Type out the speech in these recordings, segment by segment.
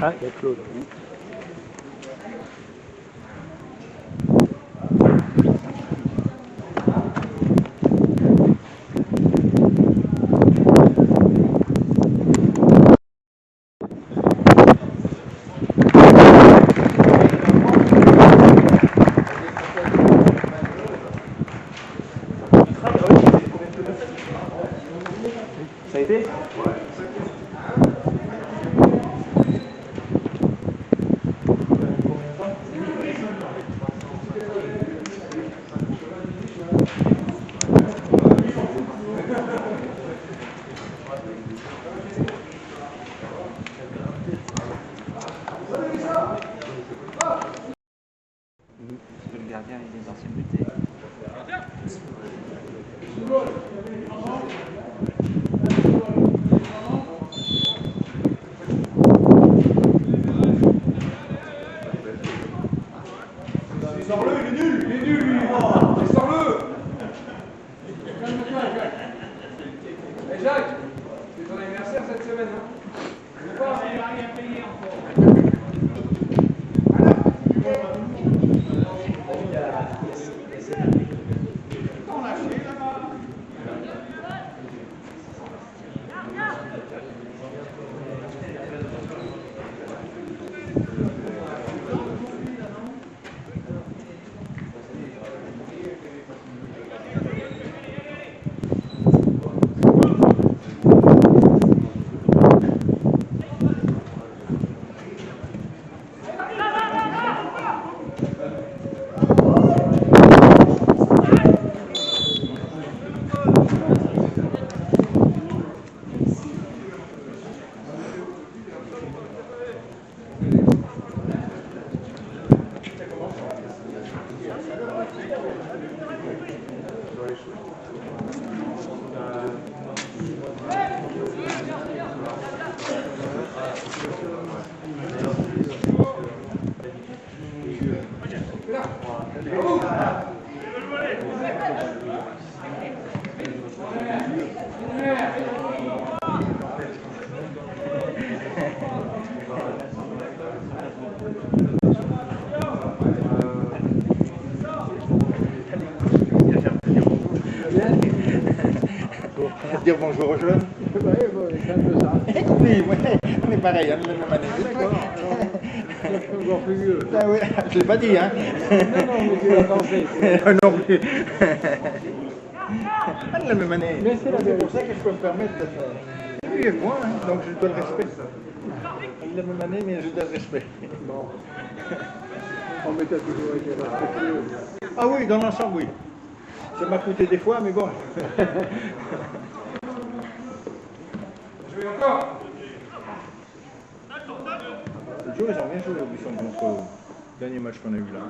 Ah, il y a Claude. Ça a été? Parce que le gardien il est ancien buté. Sors-le, il est nul lui. Sors-le. Eh Jacques, c'est ton anniversaire cette semaine, hein? Il n'a rien payé encore. Dire bonjour aux jeunes. Oui, c'est un peu ça. Oui, on est pareil, on est la même année. D'accord, c'est encore plus vieux. Ah oui, je l'ai pas dit, hein. Non, mais tu l'as pensé. Non plus. On est la même année. Mais c'est la pour vérité. ça que je peux me permettre de faire. Lui et moi, hein, donc je dois le respect. On est la même année, mais je dois le respect. Bon. On mettait toujours été respectueux. Ah oui, dans l'ensemble, oui. Ça m'a coûté des fois, mais bon. Jouez encore. Les joueurs, ils ont bien joué au Buisson contre le dernier match qu'on a eu là.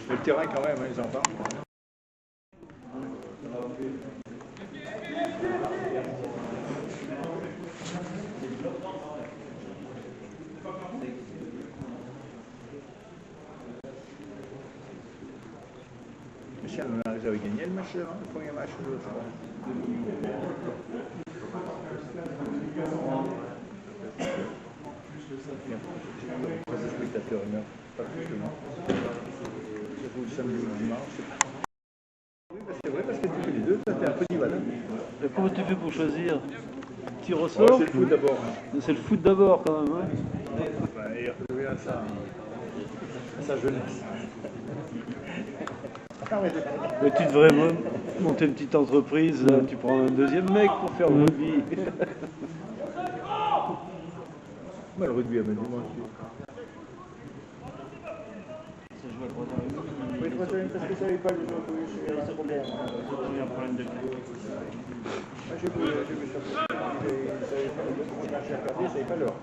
Le terrain quand même, hein, ils en parlent. Michel, on avait gagné le match, le premier match de l'autre fois. Pas de spectateurs, il n'y a pas plus que moi. C'est pour le samedi ou le dimanche. Oui, c'est vrai, parce que tous les deux, ça fait un peu polyvalent. Comment tu fais pour choisir? Tu Oh, ressors? c'est le foot d'abord. C'est le foot d'abord quand même. Hein? Il revient à sa jeunesse. Mais tu devrais monter une petite entreprise, là, tu prends un deuxième mec pour faire le rugby. Mais le rugby a même du moins. Oui, le troisième, parce que ça n'avait pas le jeu, il y a un problème. Il y a un problème de j'ai vu ça. Ils avaient pas ça n'avait pas l'heure.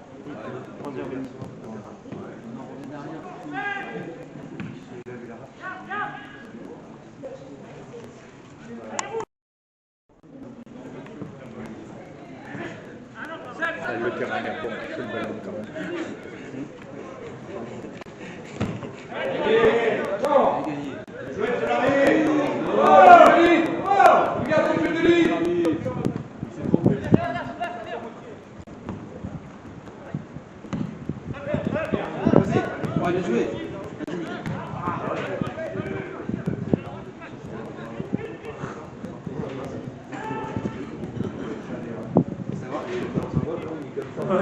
Le terrain est bon, c'est le ballon quand même. Regarde ton jeu de ligne. Il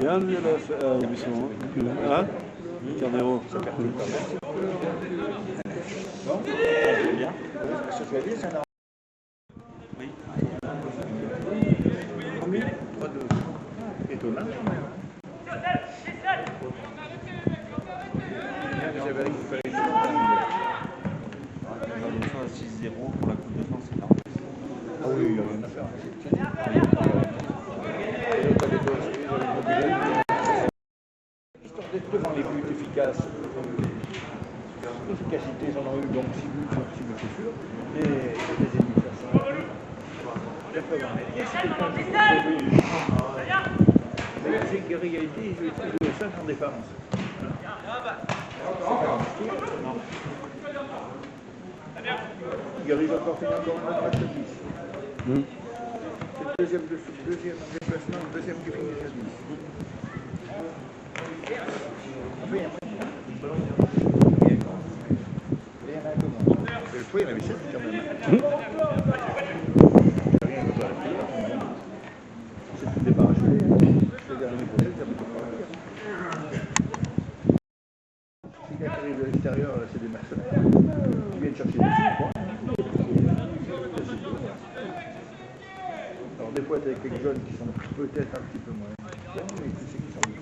vient de la faire au buisson. Hein? Carnero. Étonnant. Ça, 6-0 pour la Coupe de France, c'est énorme. Ah oui, il n'y a rien à faire. Histoire d'être devant les buts efficaces. L'efficacité, j'en ai eu donc 6 buts, c'est sûr. Et des ennemis face à c'est une égalité, je vais trouver 5 en défense. Il arrive encore à finir encore un match de 10. C'est le deuxième en déplacement, le deuxième qui finit à 10. Le choix, il avait 7 quand même. Rien ne peut arrêter. C'est tout débarrassé. Les derniers projets, ça peut pas partir. Si quelqu'un arrive de l'extérieur, c'est des mercenaires. Ils viennent chercher des sous, quoi. Alors des fois, tu as quelques jeunes qui sont peut-être un petit peu moins bons, mais tu sais qu'ils sont bons.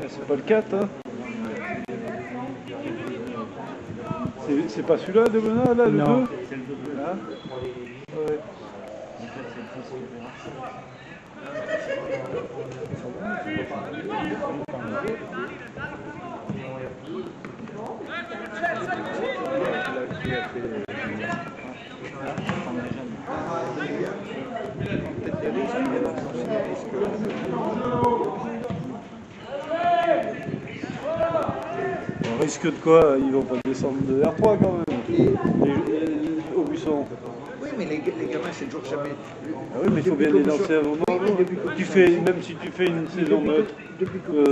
C'est pas le 4, hein? C'est pas celui-là de Benoît, là, le 2? C'est le 2. Hein? Ouais. On risque de quoi? Ils vont pas descendre de R3 quand même. Au buisson. Oui, mais les gamins, c'est toujours jamais. Ah oui, mais il faut bien les lancer à un moment. Tu fais, même si tu fais une saison neutre. Depuis que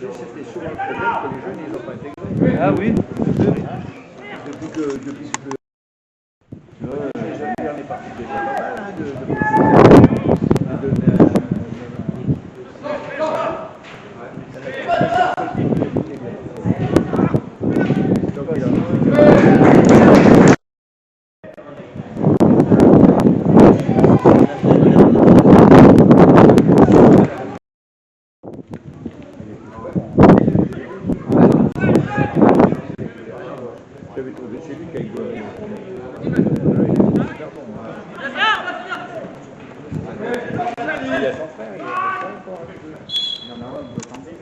c'était souvent le problème que les jeunes, ils n'ont pas intégré. Ah oui. Depuis que les jeunes, on est parti déjà pas mal, hein, de j'avais trouvé, c'est lui qui a eu il a son frère, il a encore. Il y en a un, il peut tenter.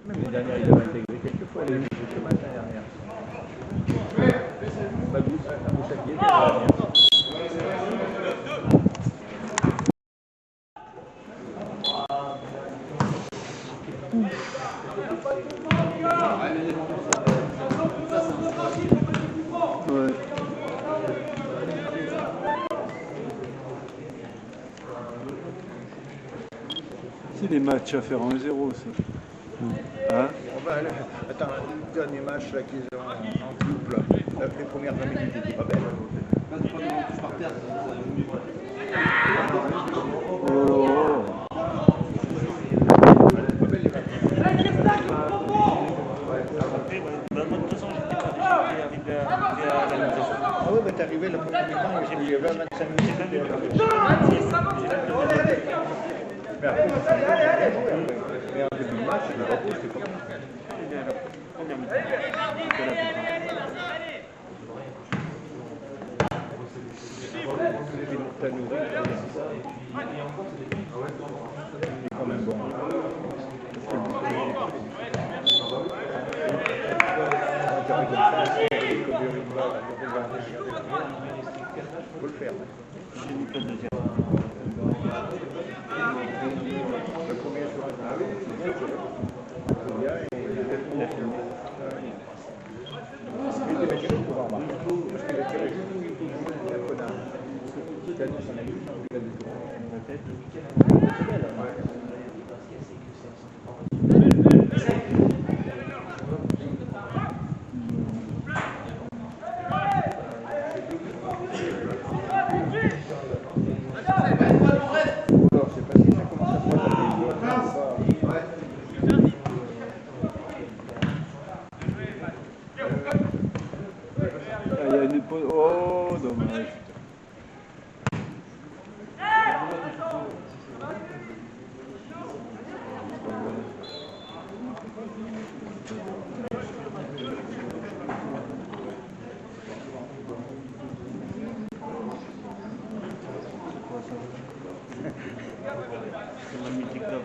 Même les dernières, il avait intégré quelques fois, les justement la dernière. Bagou, Moussaki était la dernière. Ouais. C'est des matchs à faire 1-0, ça. Hein? Attends, le dernier match là qu'ils ont en couple, les premières 20 minutes étaient pas belles. Oh. De toute façon, j'étais pas arrivé à la mi-temps. Ah oui, mais t'es arrivé le premier mi-temps, j'ai eu 20-25 minutes. Mais après, mais en début de match, le repos, c'était pas bon. Première mi-temps. T'as nourri, c'est quand même bon. Faut le faire. Le premier jour. Ah oui, Il y a une pause. Oh, dommage. C'est magnifique top.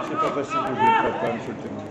C'est pas facile de jouer propre sur le terrain.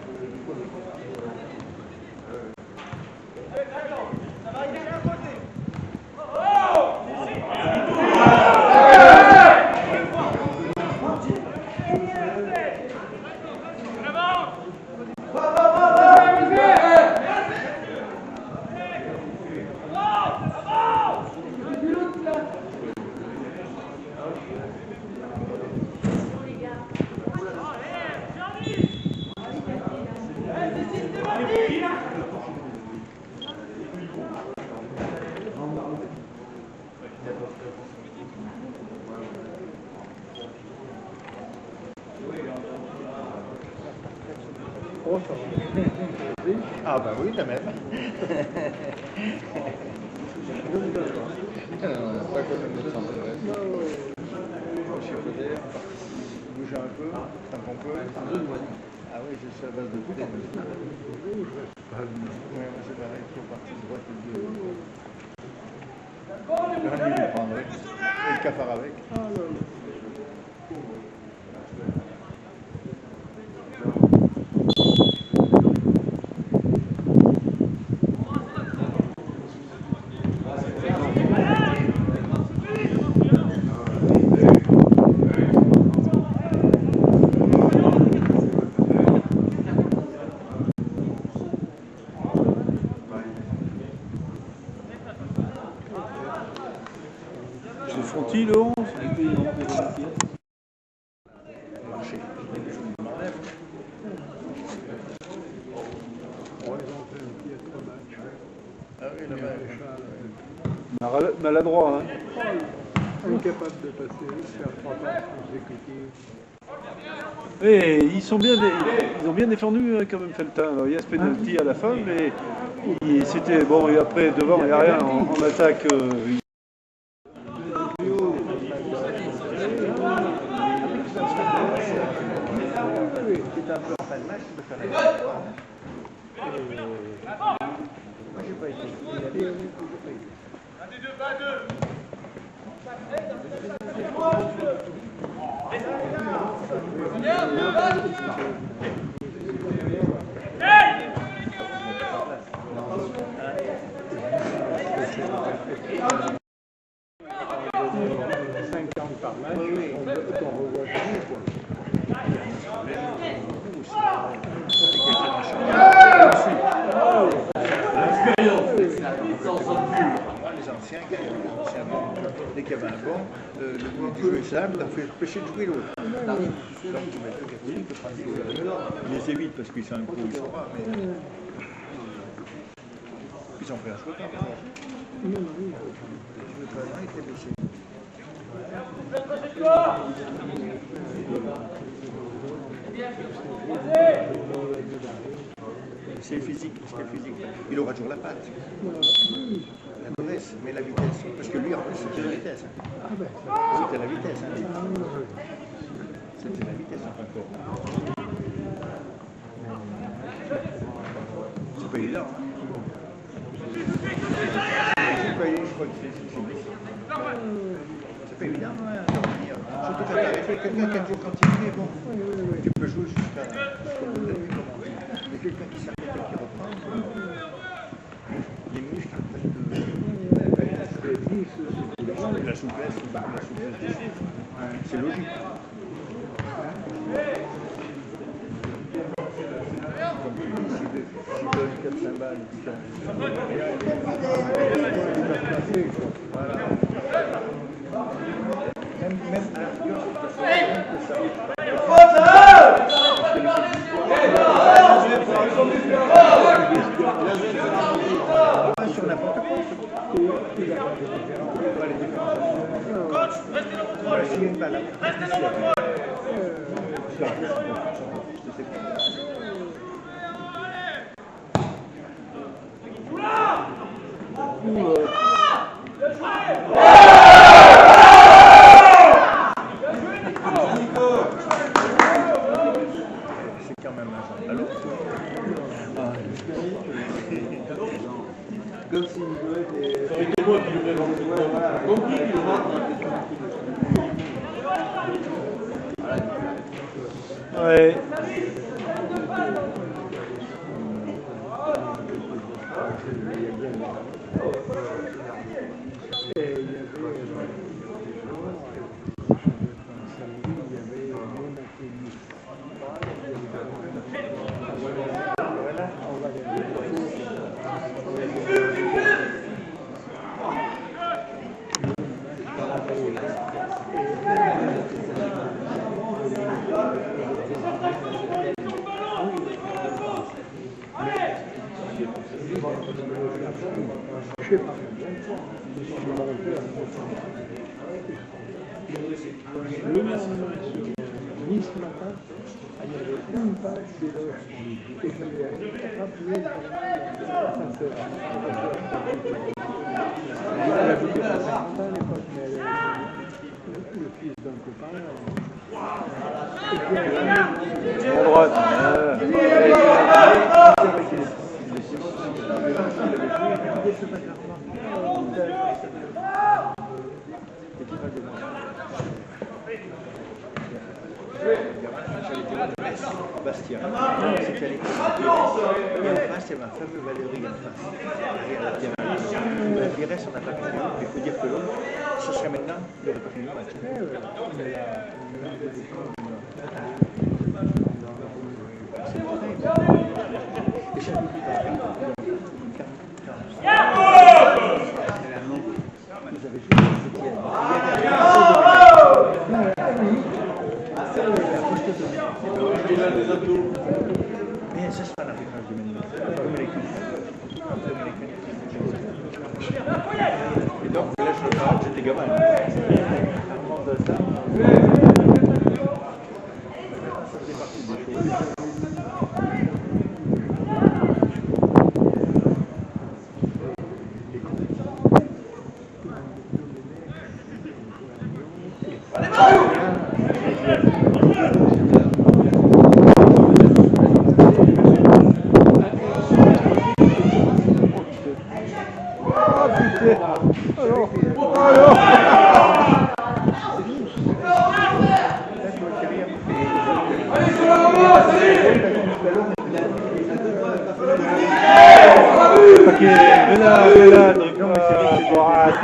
Ah bah oui, quand même. Pas comme le centre. Bouger un peu, tant qu'on peut. Ah oui, je suis à base de tout. Oui, moi c'est pareil, il faut partir droite et de gauche. Le rami, prendre, et le cafard avec. C'est Fonty, le 11. Maladroit, hein. Incapable de passer, faire 3 passes consécutives. Et ils ont bien défendu quand même Feltin. Alors, il y a ce penalty à la fin, mais c'était bon. Et après, devant, il n'y a rien en attaque. un peu en fin de match, de faire la victoire. Moi, j'ai pas été. J'ai pas été. Par match, on revoit tout, quoi. Les anciens, dès qu'il y avait un bon, le but du jeu est simple, t'as fait empêcher de jouer l'autre. Il les évite parce qu'ils sont un peu. Ils sont pas, mais ils ont fait un choix. Le président était blessé. C'est le physique, c'était le physique. Il aura toujours la patte. La connaisse, mais la vitesse. Parce que lui, en plus, c'était la vitesse. C'était la vitesse. C'était la vitesse, en fin de compte. C'est pas évident. C'est pas évident, je crois que c'est blessé. C'est pas évident, hein, de revenir. Surtout quand t'arrives, quelqu'un qui a toujours continué, bon, tu peux jouer jusqu'à mais quelqu'un qui s'arrête et qui reprend, les muscles, en fait, la souplesse, c'est logique. Comme tu dis, s'il donne 4-5 balles, voilà. Même à la rigueur, sur n'importe quoi. S'il y a une balle, c'est quand même un genre. Alors, comme si Ouais. Nice ce matin, il y avait une page d'éloge et je l'ai rappelé ça fait il a ajouté ça 50 ans à l'époque, mais le fils d'un copain. À droite. Bastia. C'était à l'école. Et en face, il y avait un fameux Valérie en face. Derrière la Pires. La Pires, on n'a pas fini. Il faut dire que l'autre, ce serait maintenant, il n'aurait pas fini le match. Mais ça, c'est pas l'arbitrage du Manu. Comme les et donc, là, je regarde, j'étais gamin. Ça faisait partie des choses. Ok, là, Borat.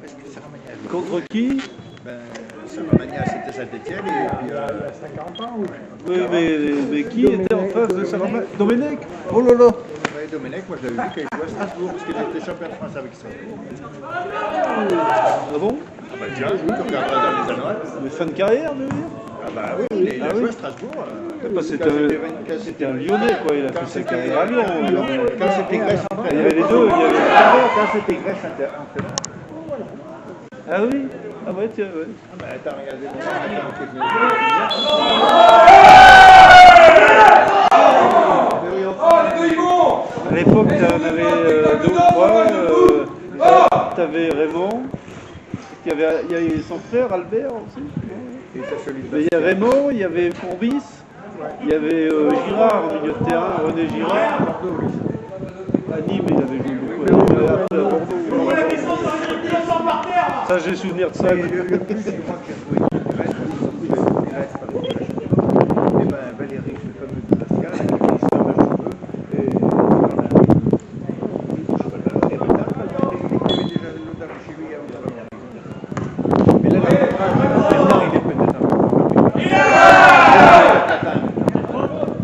Parce que Saramagna. Contre qui? Ben, Saramagna, c'était Saint-Etienne et puis. Il y a 50 ans ou Oui, mais qui était en face de Saramagna? Domenech? Oh là là! Ouais, Domenech, moi je l'avais vu quand il jouait à Strasbourg, parce qu'il était champion de France avec Strasbourg. Ah bon? Ah bah tiens, oui, tu regarderas dans les annuaires. Mais fin de carrière, je veux dire? Ah bah oui, il a joué à Strasbourg. C'était un Lyonnais, quoi. Il a fait sa carrière à Lyon. Quand c'était Grèce Il y avait les deux. Quand c'était Grèce entraîneur. Ah oui? Ah ouais, tiens, ouais. Ah bah attends, regardez. À l'époque, tu en avais deux ou trois. Tu avais Raymond. Il y avait son frère, Albert aussi. Mais il y a Raymond, il y avait Courbis, il y avait Girard au milieu de terrain, René Girard. À Nîmes, il avait joué beaucoup. Il avait après à Bordeaux. Ça, j'ai souvenir de ça. Le plus, c'est moi qui ai joué en Grèce, et ben Valérie, le fameux Pascal, qui se ferme le cheveu, et il avait déjà le dame chez lui avant de la mais là, maintenant, il est peut-être un peu.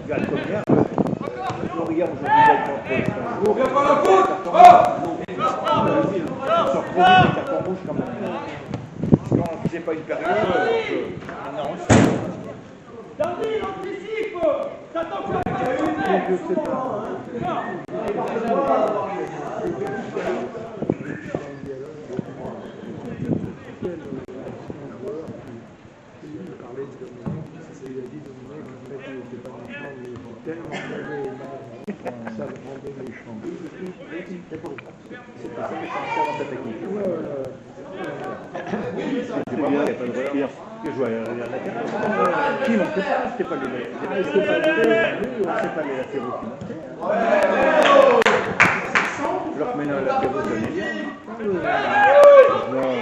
Regarde comme hier, Florian, aujourd'hui, va être contre Strasbourg. Il sort trop vite les cartons rouges quand même. Quand on ne faisait pas une période, non, David, anticipe! T'attends quoi? je sais pas. ça rendait méchant. Je jouais à la terre. Qui montait pas, c'était pas les latéraux qui montaient. Alors maintenant, la latéraux, ça n'est bien. Voilà.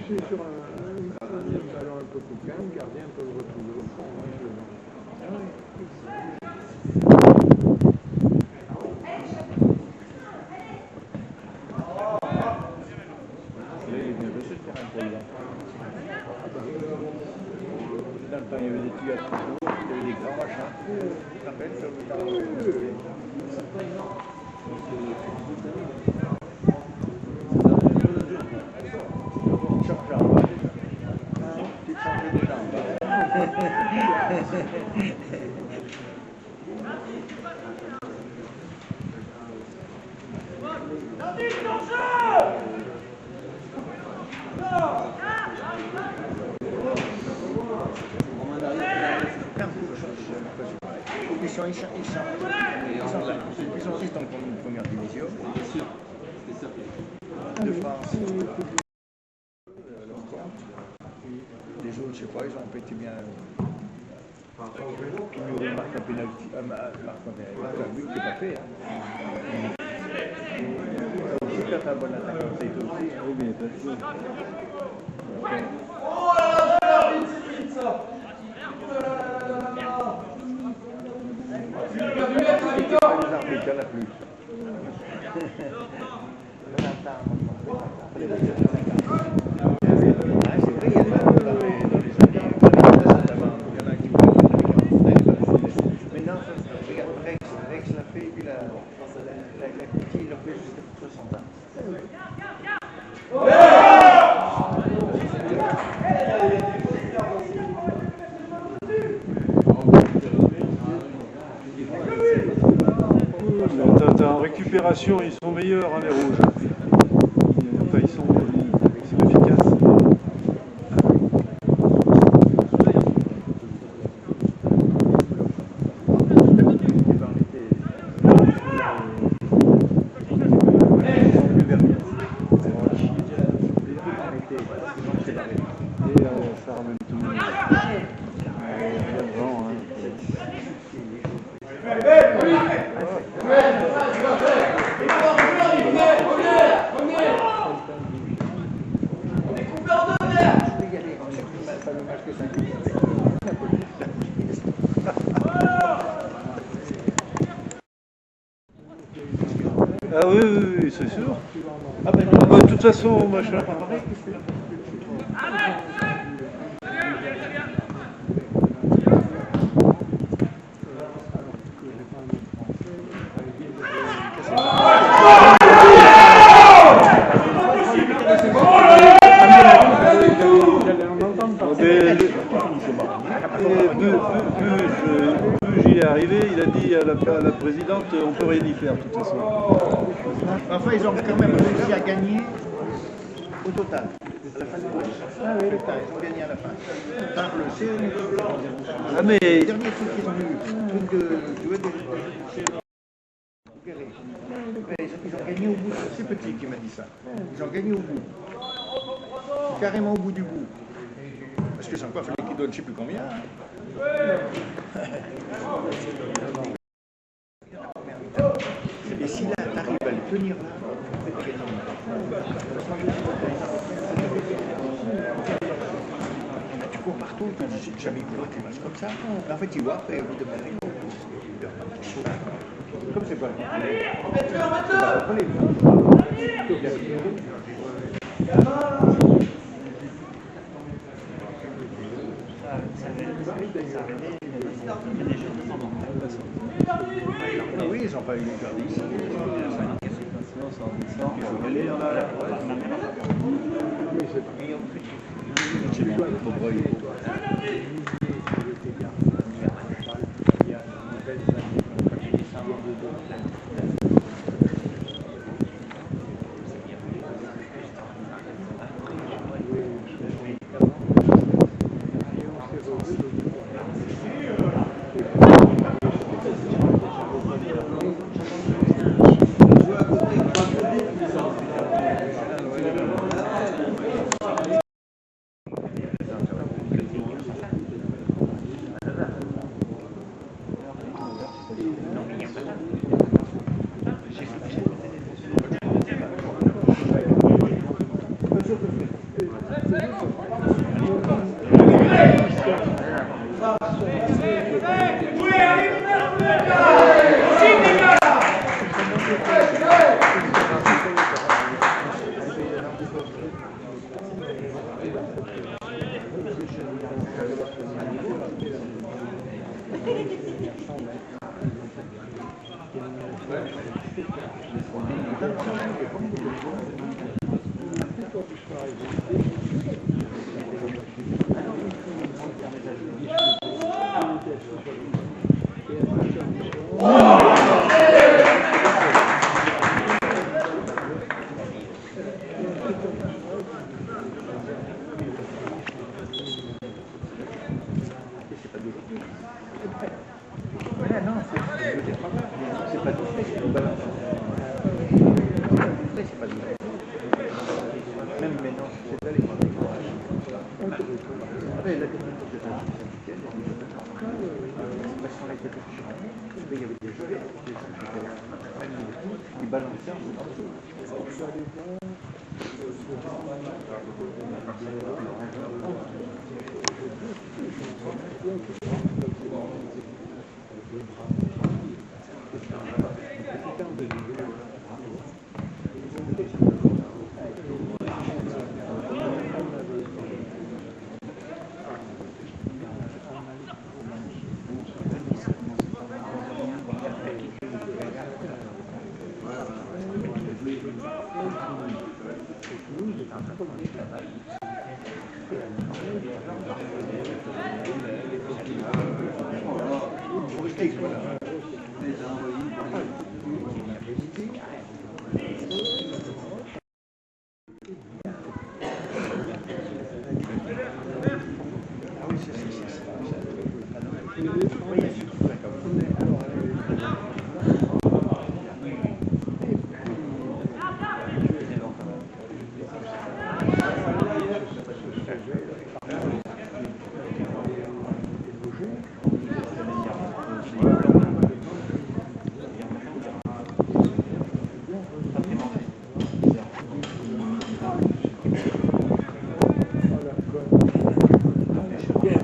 Sur un ballon un peu coquin, le gardien peut le retrouver au fond. Dans le temps, il y avait des tuyaux à Strasbourg, il y avait des grands machins. Tu te rappelles ça? Ils sont en première division de France. Les autres, je sais pas, ils ont pas été bien. Ils marquent un pénalty, un but qui n'est pas fait. Si tu as un bon attaquant, c'est aussi. Oui, mais pas de Les arbitres, il y en a plus. Maintenant, regarde, Rex l'a fait, et puis la petite, il l'a fait jusqu'à 60 ans. attention, ils sont meilleurs, hein, les rouges. Enfin, ils sont efficaces. Ça ramène tout le monde. Ah oui, oui, oui, c'est sûr. Ah bah, de toute façon, machin. Il est arrivé, il a dit à la présidente, on peut rien y faire de toute façon. Enfin, ils ont quand même réussi à gagner au total. À la fin du match. Ah oui, ils ont gagné à la fin. Par le CNU. Ah mais... Le dernier truc qu'ils ont eu, truc de jouer ils ont gagné au bout. C'est Petit qui m'a dit ça. Ils ont gagné au bout. Carrément au bout du bout. Parce que Jean-Claude fallait qu'il donne je ne sais plus combien. Et si là, tu arrives à le tenir là, tu cours partout, tu dis j'ai jamais vu qui marche comme ça. Mais en fait, tu vois, après, au bout de Paris, comme c'est pas oui, ils n'ont pas eu les gardes ici.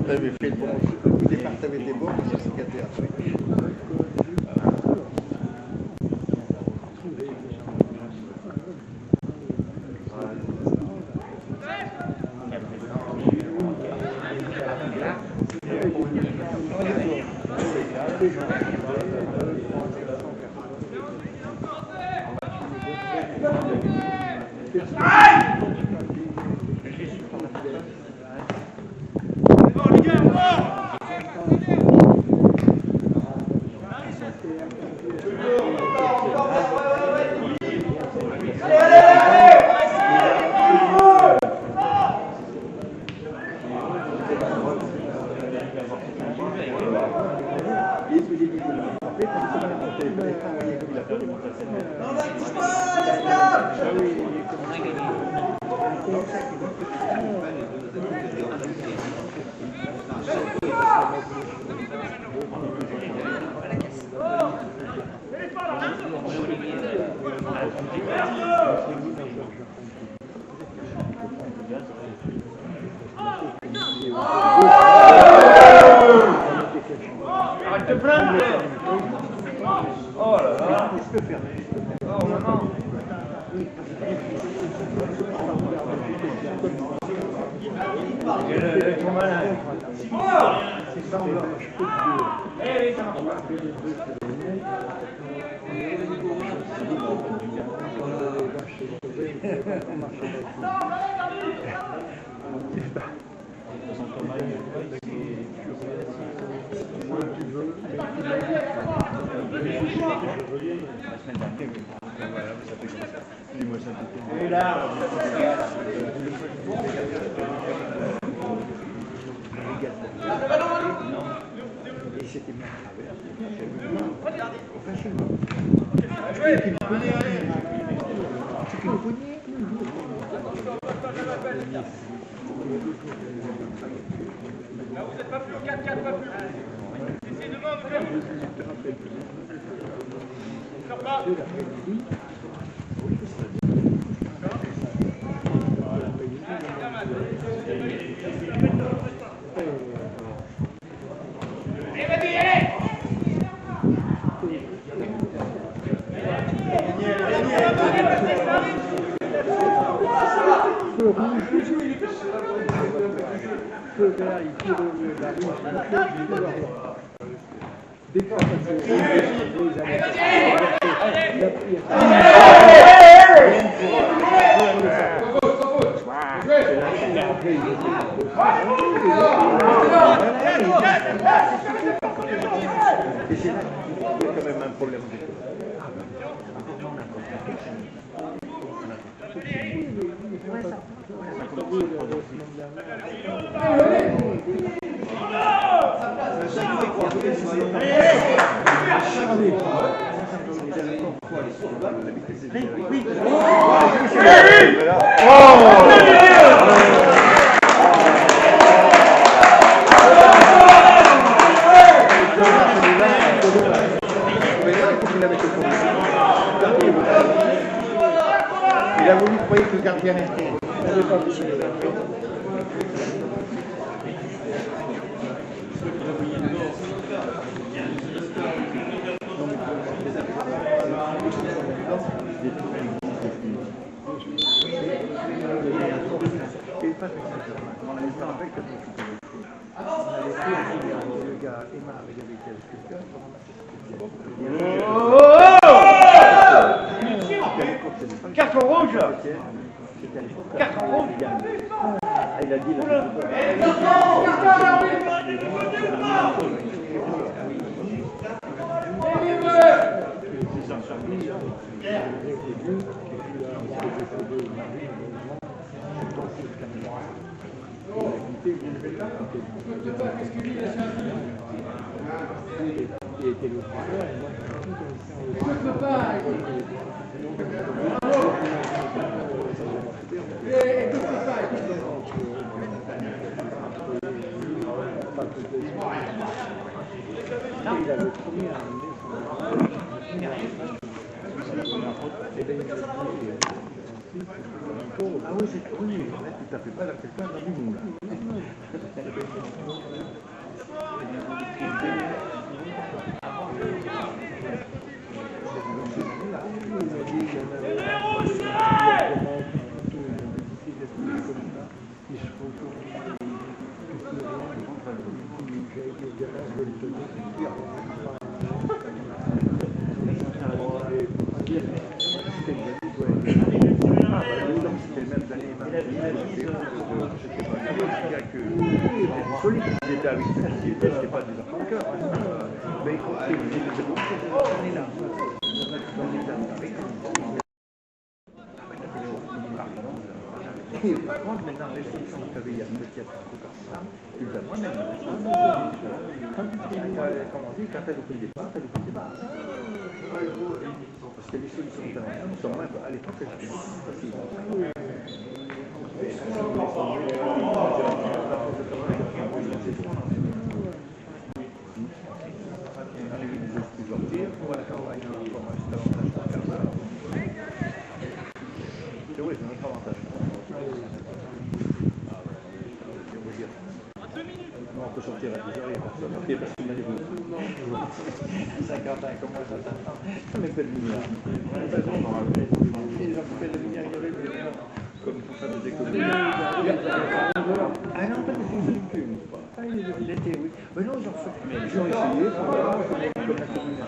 T'avais fait le bon. Au départ, t'avais des bons, mais ça s'est gâté après. Arrête de plaindre. Oh là là. Oh maman. Ils sont malins. Eh oui, ça marche pas. Et là, et c'était bien travers. Facilement. C'est qu'une poignée. Là, vous n'êtes pas plus 4-4, pas plus. Essayez de voir, sors pas. Allez, vas-y, allez. Et c'est là qu'il y a quand même un problème de il a voulu croire que le gardien était. Carton rouge. Carton rouge. Il a dit il a le premier à amener ah oui, c'est oui, là tu tapais pas là quelqu'un dans du mou là. Solide, ils étaient avec eux, c'était pas des enfants de cœur. Mais c'est bon, on est là. Et par contre, maintenant, les restrictions que tu avais il y a peut-être tu les as toi-même. Quand tu as loupé le départ, tu as loupé le départ. Parce que les solutions d'intervention sont moins, à l'époque, elles étaient faciles. C'est vrai, c'est notre avantage. Non, on peut sortir à 10h, il n'y a personne. Ok, parce qu'il m'a dit 50 ans, comme moi, ça t'attend. On est fait de lumière. Ils ont fait de lumière, il y avait de lumière. Comme pour faire des économies. Ah non, pas du tout, ah, il était, oui. Mais non, ils ont fait. Mais ils ont essayé, comme la commune.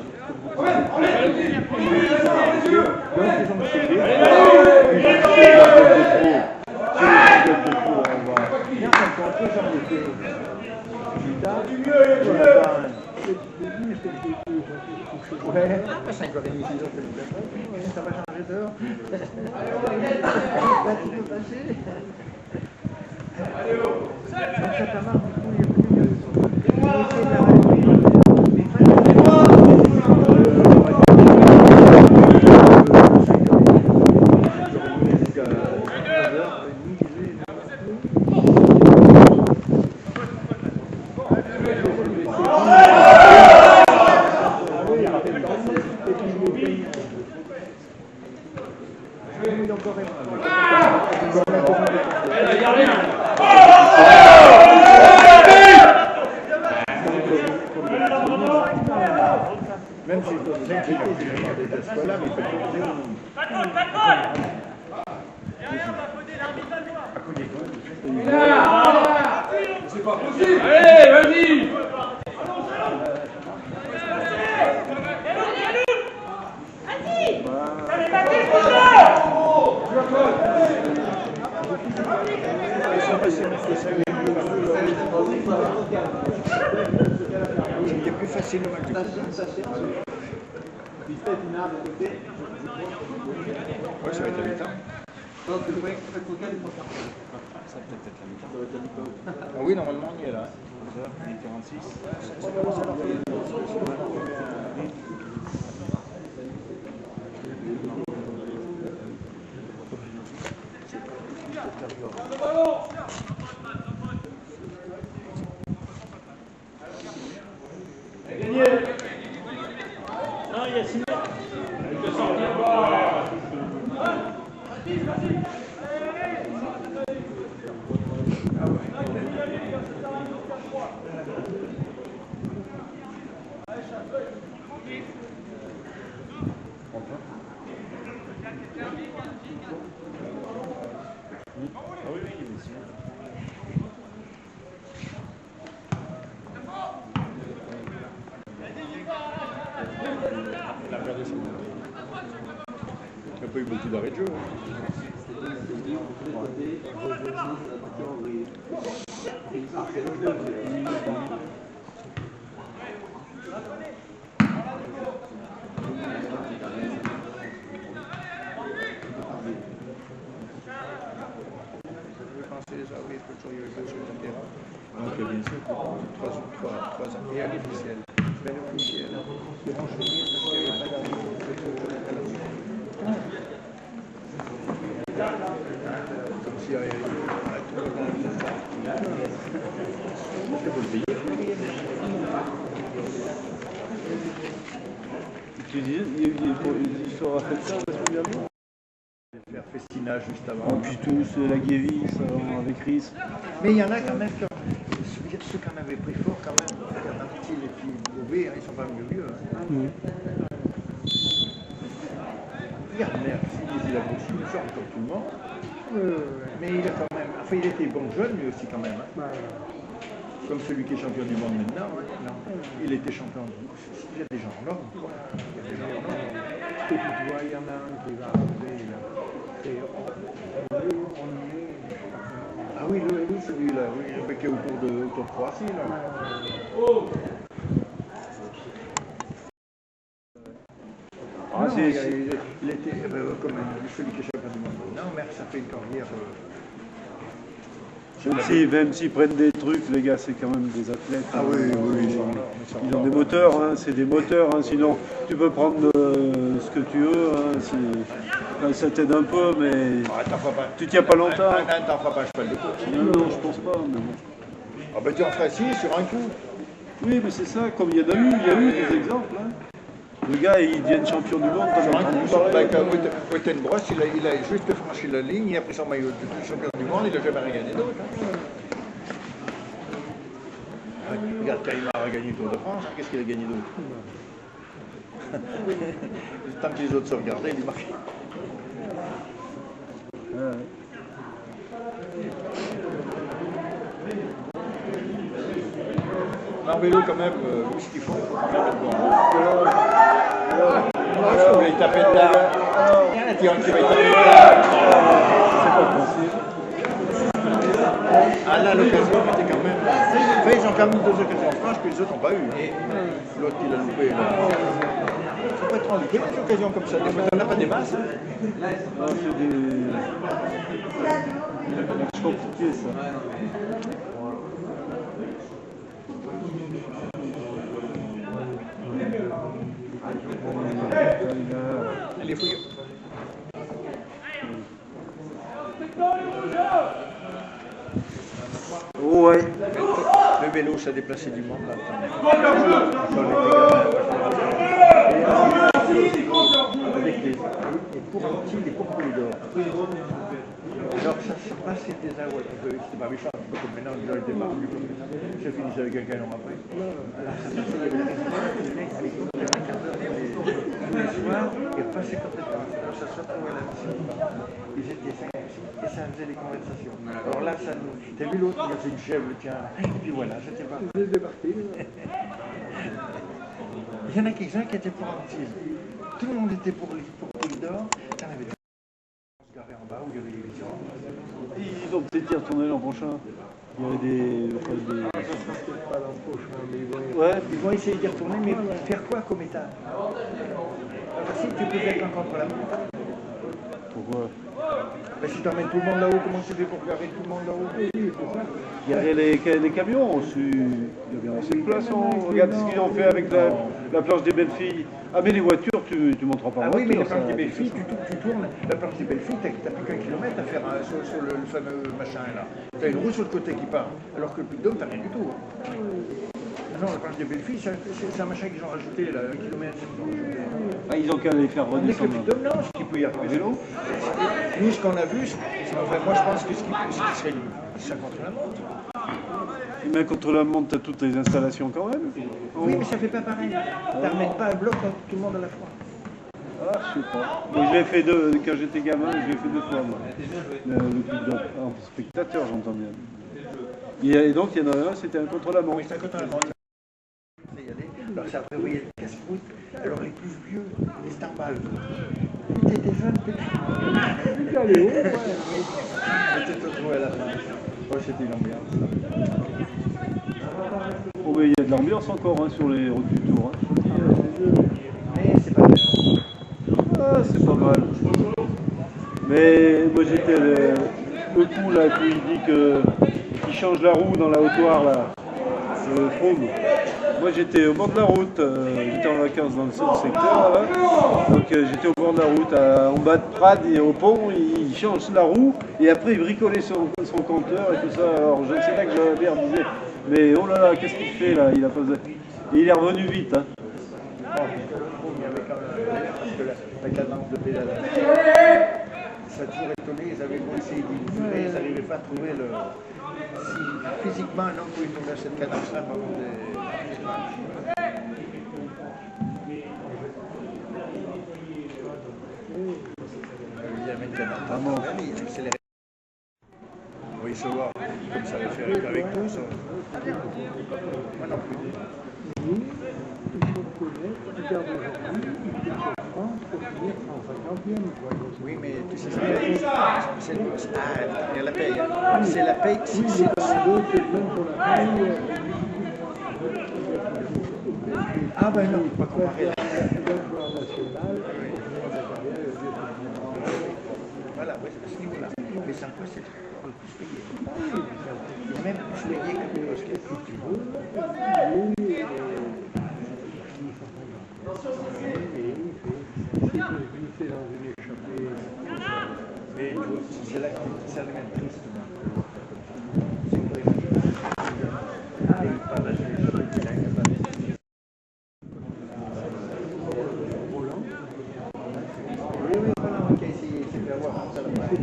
Donc, ils ont ouais, 5h30, 6h, ça va changer d'heure. Là, tu peux passer. Donc, ça t'a marre, du coup, il y a plus même si c'est là, mais il c'est pas possible. Allez, vas-y. il est plus facile le match. Ouais, ça va être la mi-temps. Ça peut être la mi-temps. Ah oui, normalement, on y est là. 11h46. Non, il y a 6 mètres. Il n'y a pas eu beaucoup d'arrêts de jeu. Donc bien sûr, 3 ans. Et à l'officiel. Mais l'officiel, le bon chemin, parce qu'il n'y avait pas comme si c'est pour le payer. Tu dis, il sera fait ça la semaine dernière. Faire festinage juste En avant. plus tous, la Guévis avec Chris. Mais il y en a quand même, ceux qui en avaient pris fort quand même, Martil et puis Beauvais, hein, ils sont pas vieux. Hein. Regarde, merci, il a aussi une sorte comme tout le monde. Mais il a quand même, enfin il était bon jeune lui aussi quand même. Hein. Comme celui qui est champion du monde maintenant. Hein. Non. Il était champion du monde. Il y a des gens en or. Il y a des gens en or. Et puis tu vois, il y en a un qui va arriver là. Et on y est. Ah oui, celui-là, oui, qui est autour de Croatie là. Ah, Non, il était comme celui qui est champion du monde. Non, mais ça fait une carrière. Même s'ils prennent des trucs, les gars, c'est quand même des athlètes. Ah oui, oui, Ils ont des moteurs, hein, c'est des moteurs. Hein, sinon, tu peux prendre ce que tu veux. Hein, ça t'aide un peu, mais tu tiens pas longtemps. T'en feras pas un cheval de course. Non, je pense pas. Mais bon. Ah ben tu en feras 6 sur un coup. Oui, mais c'est ça, comme il y a eu des exemples. Hein. Le gars, il devient champion du monde. Wettenbross, il a juste franchi la ligne, il a pris son maillot de champion du monde, il n'a jamais rien gagné d'autre. Hein. Regarde, Caïmar a gagné le Tour de France, qu'est-ce qu'il a gagné d'autre? Tant que les autres se regardaient, il marquait. En vélo, quand même, vu ce qu'ils font, il faut quand même être bon. Il va y taper dedans. Il y a un tyran qui va y taper dedans. C'est pas possible. Ah là, l'occasion était quand même. Enfin, ils ont quand même 2 occasions franches que les autres n'ont pas eu. L'autre, il a loupé. Ça peut être en loupé, des occasions comme ça. T'en as pas des masses. Ah, c'est des. C'est compliqué ça. Les fouilles. Oh, ouais. Le vélo, ça déplaçait du monde là. Avec les pourcentis, les pourpoils d'or. Alors ça se passait déjà, ouais, c'était pas méchant, c'est pas comme maintenant, ils ont été marqués comme ça. Je finissais avec un canon après. Alors ça passait, il y avait des résultats, les mecs allaient courir un quart d'heure tous les soirs et passaient complètement. Alors ça se retrouvait là-dessus. Ils étaient 5 et ça faisait des conversations. Alors là, ça nous. T'as vu l'autre, il a fait une chèvre, tiens. Et puis voilà, c'était pas. Il y en a quelques-uns qui étaient pour Antibes. Tout le monde était pour Poule d'Or. T'en avais deux. On se garait en bas où il y avait les visions. Ils vont peut-être y retourner l'an prochain. Il y avait des. Pas l'an prochain, mais bon. Ouais, Ils vont essayer d'y retourner, mais faire quoi comme état? Si tu peux être en contre-la-montre. pourquoi? Ben, si tu emmènes tout le monde là-haut, comment tu fais pour garer tout le monde là-haut? Il y avait les camions aussi. Il y avait assez de place. Regarde ce qu'ils ont fait avec la planche des belles filles. Ah, mais les voitures, tu ne monteras pas. Ah oui, mais la planche des belles filles, tu tournes. La planche des belles filles, tu n'as plus qu'un kilomètre à faire sur le fameux machin là. Tu as une roue sur le côté qui part, alors que le Puy-de-Dôme, tu n'as rien du tout. Non, la planche des belles filles, c'est un machin qu'ils ont rajouté, là, 1 kilomètre. Ah, ils ont qu'à les faire Tandis que le redescendre. Puy-de-Dôme, non, ce qui peut y arriver vélo. Nous, ce qu'on a vu, enfin, moi je pense que ce qui serait ça contre la montre. Mais contre la montre, tu as toutes les installations quand même. Oui, mais ça fait pas pareil. Tu ramènes pas un bloc contre tout le monde à la fois. Ah, je sais pas. Mais je l'ai fait quand j'étais gamin, je l'ai fait 2 fois, moi. Le Puy-de-Dôme. En spectateur, j'entends bien. Et donc, il y en a un, c'était un contre-la-montre. Oui, c'est un contre la montre. Alors ça prévoyait le casse-croûte. Alors les plus vieux, les Starbals. T'étais jeune, t'étais allé haut, ouais. T'étais retrouvé à la fin. Oh, c'était une ambiance. Oh, mais il y a de l'ambiance encore hein, sur les routes du Tour. Hein. Mais c'est pas mal. Ah, c'est pas mal. Mais moi j'étais le coup là qui dit qu'il change la roue dans la haute-Loire là, le Fraume. Moi j'étais au bord de la route, j'étais en vacances dans le secteur là, donc j'étais au bord de la route, en bas de Prades et au pont, il change la roue et après il bricolait son compteur et tout ça. Alors je sais pas que Jalabert disait, mais oh là là, qu'est-ce qu'il fait là, il a posé. Et il est revenu vite. Hein. Il y avait quand même parce que avec la lampe de pédalage. Ça a toujours étonné, ils avaient beau essayer d'illustrer, ils n'arrivaient pas à trouver le... Si physiquement un homme pouvait tomber à cette cadence-là pendant des matchs. Il amène cadence. Il accélère. Oui, se voir, comme ça va faire avec nous, ça. Moi non plus. Nous, il faut connaître, regarde aujourd'hui, il faut que France pour finir 150e. Oui, mais tu sais, c'est la paye. C'est la paye. Oui, les parents c'est même pour la paye. Ah ben non, pas comparer. Le joueur national, Voilà, oui, c'est à ce niveau-là. Mais ça peut c'est plus payé. Même plus payé que le basket. Mais c'est là que ça devient triste. C'est une vraie et il parle à l'échappée qu'il a incapable. Oui, voilà, on a essayé de faire voir comme ça la paille.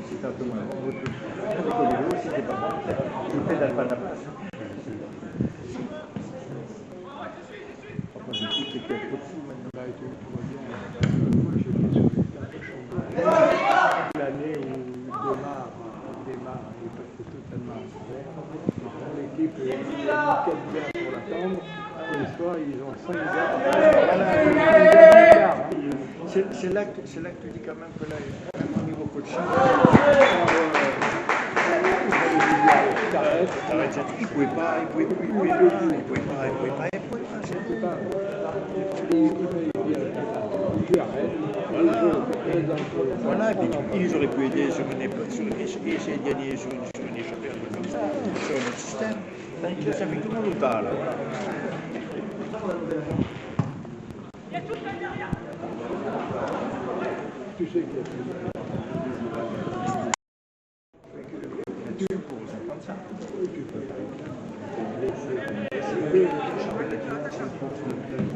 C'est un peu moins bon. Avec le vélo, c'était pas bon. Je ne pédale pas la place. Enfin, je dis qu'il y a trop de fous maintenant. L'année où il démarre, il peut totalement ouvert. L'équipe est 4 gars pour l'attendre. Et le soir, ils ont 5 gars. C'est là que tu dis quand même que là, même au niveau coaching, il pouvait pas. Voilà, et puis ils auraient pu aider sur une essayer de gagner sur une échappée comme ça, sur un autre système. Ça fait tout le monde au tas, là. Tu sais qu'il y a Tu poses comme ça. tu peux pas.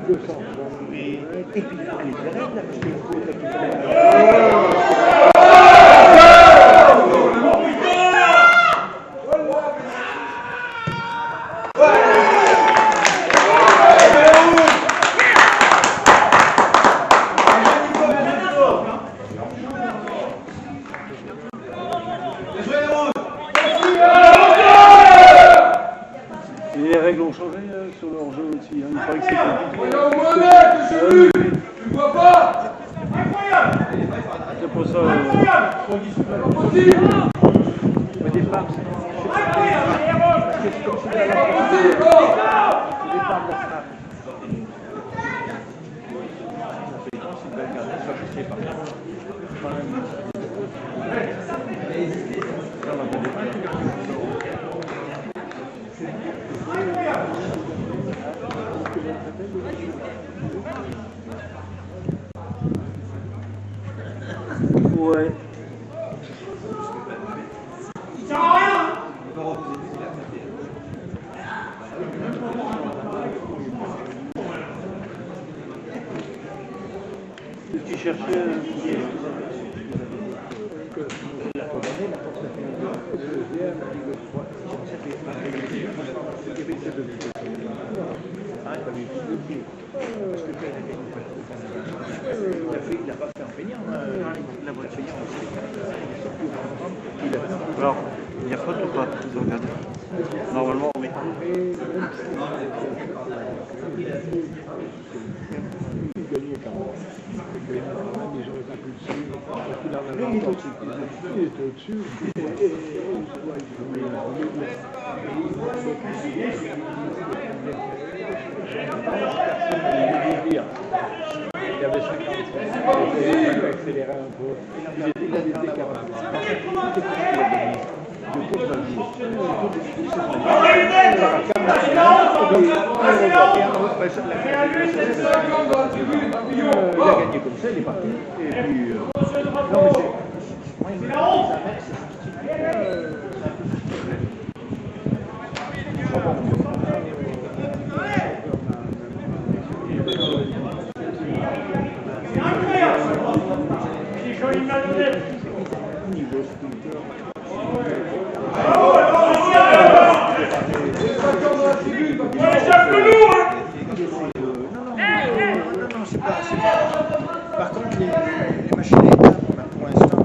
200. Et puis il faut les règles, là, parce qu'il faut récupérer. Les règles ont changé sur leur jeu aussi. Hein. Il paraît que c'est compliqué. Tu vois pas? C'est pour ça. Au départ, c'est comme si la départ de la frappe. C'est une belle carnet, ça je sais pas. Ouais. Ce que tu cherchais La condamnée, la porte le deuxième, le trois. Il n'a pas fait en peignant, la voiture. Alors, il y a faute ou pas? Regarde. Normalement, oui. Il gagnait quand même. Ils auraient pas pu le suivre. Il en avait au-dessus. Il était au-dessus. Il y avait 50 il a accéléré un peu. Il était capable. Il a gagné comme ça, il est parti. Et puis, non, mais c'est la Par contre, les machines à étapes, pour l'instant,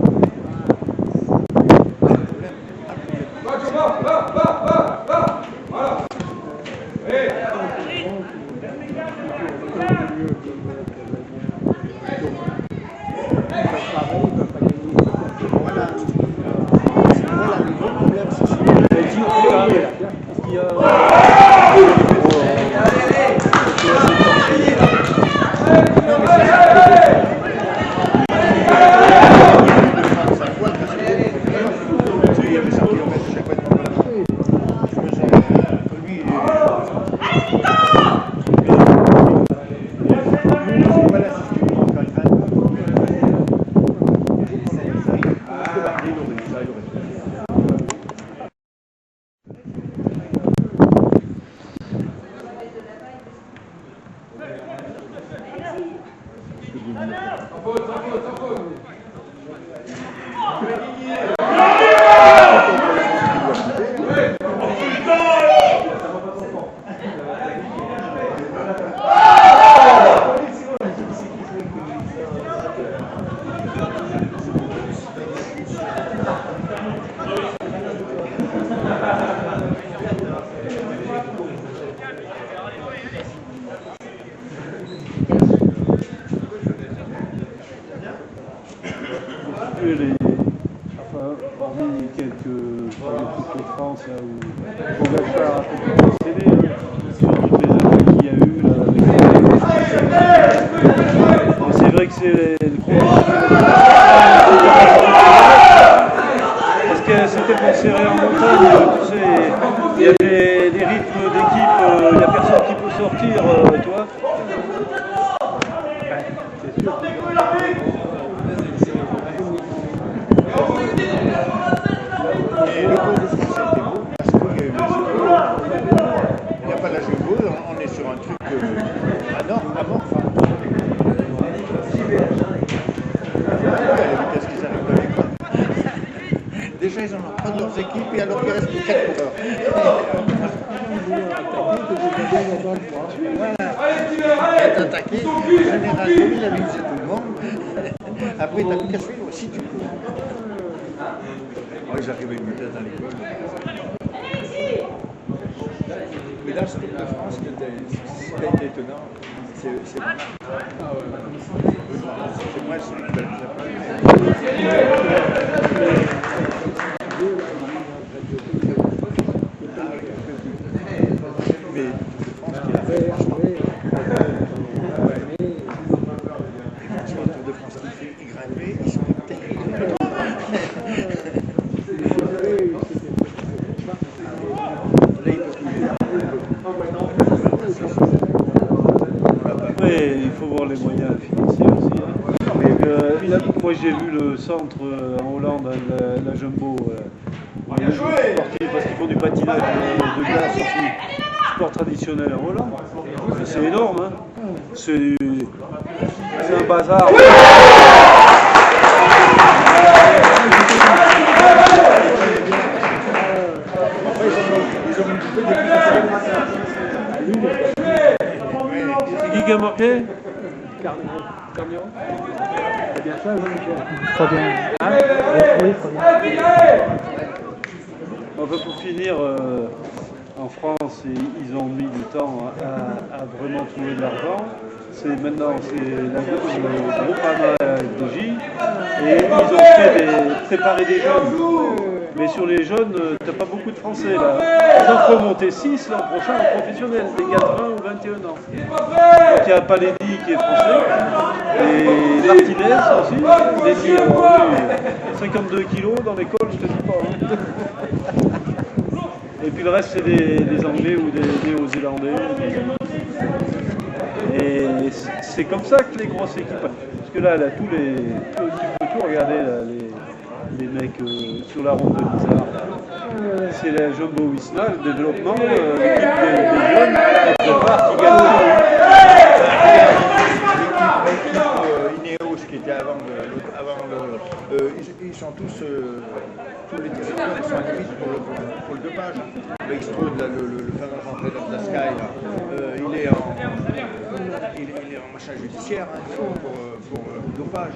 hormis quelques trucs de France là, où Pogacar a complètement cédé, sur toutes les attaques qu'il y a eu là, bon, c'est vrai que c'est le parce que c'était pour serrer en montagne, tu sais, il y a des rythmes d'équipe, il n'y a personne qui peut sortir, tu vois. C'est sûr. Et le Tour de France, c'était beau parce qu'il y a eu le jeu. Il n'y a pas la jeu beau, on est sur un truc amorphe. À la vitesse qu'ils arrivent dans les coins. Déjà, ils n'en ont pas de leurs équipes et alors qu'il reste que 4 coureurs. Voilà. Être attaqué, généralement, il a visé tout le monde. Après, tu n'as plus qu'à suivre si tu cours. Moi, j'arrive à une vitesse dans les coins. Mais là, ce Tour de France, ce qui a été étonnant, c'est moi. C'est moi, c'est une belle mais le Tour de France qui a fait, franchement, sur le Tour de France qui fait grimper, ils sont terribles. Après, il faut voir les moyens financiers aussi. Hein. Moi, j'ai vu le centre en Hollande, la Jumbo. Sportif, parce qu'ils font du patinage de glace aussi. Sport traditionnel en Hollande. Mais c'est énorme. Hein. C'est un bazar. C'est qui a marqué? Carnion. C'est bien ça, Jean-Michel? Très bien. Hein? Oui, très bien. Enfin, pour finir, en France, ils ont mis du temps à vraiment trouver de l'argent. Maintenant, c'est le groupe FDJ et ils ont préparé des jeunes. Mais sur les jeunes, t'as pas beaucoup de Français là. Ils en feront monter 6 l'an prochain en professionnel, des gars de 20 ou 21 ans. Donc il y a Paledi qui est français et Martinez aussi. Il est 52 kilos dans l'école, je te dis pas. Et puis le reste, c'est des Anglais ou des Néo-Zélandais. Et c'est comme ça que les grosses équipes. Parce que là tu peux tout regarder là, les mecs sur la ronde de Lizard. C'est la Jumbo Visma, le développement, l'équipe des jeunes, qui prépare, qui gagne. L'équipe Ineos qui était avant ils sont tous les directeurs sont à limite pour le dopage. Il se trouve le fameux entraîneur de la Sky, là, il est en machin judiciaire pour dopage.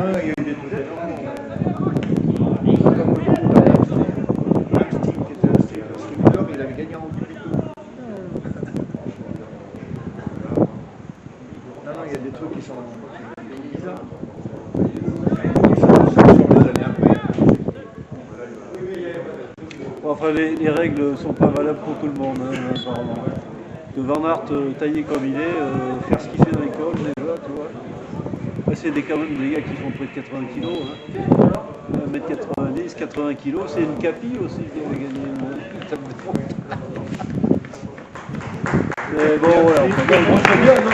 Il y a eu des trucs énormes. Sting, qui était un streamer, il avait gagné en tout. Non, il y a des trucs qui sont bizarres. Bon, enfin, les règles ne sont pas valables pour tout le monde, hein, apparemment. Que Van Aert, taillé comme il est, faire ce qu'il fait dans l'école, déjà, tu vois. C'est quand même des gars qui font près de 80 kilos. Hein. 1m90, 80 kilos, c'est une capille aussi qui avait gagné une table de fond. Mais bon, voilà. Enfin, bon, c'est bien, non,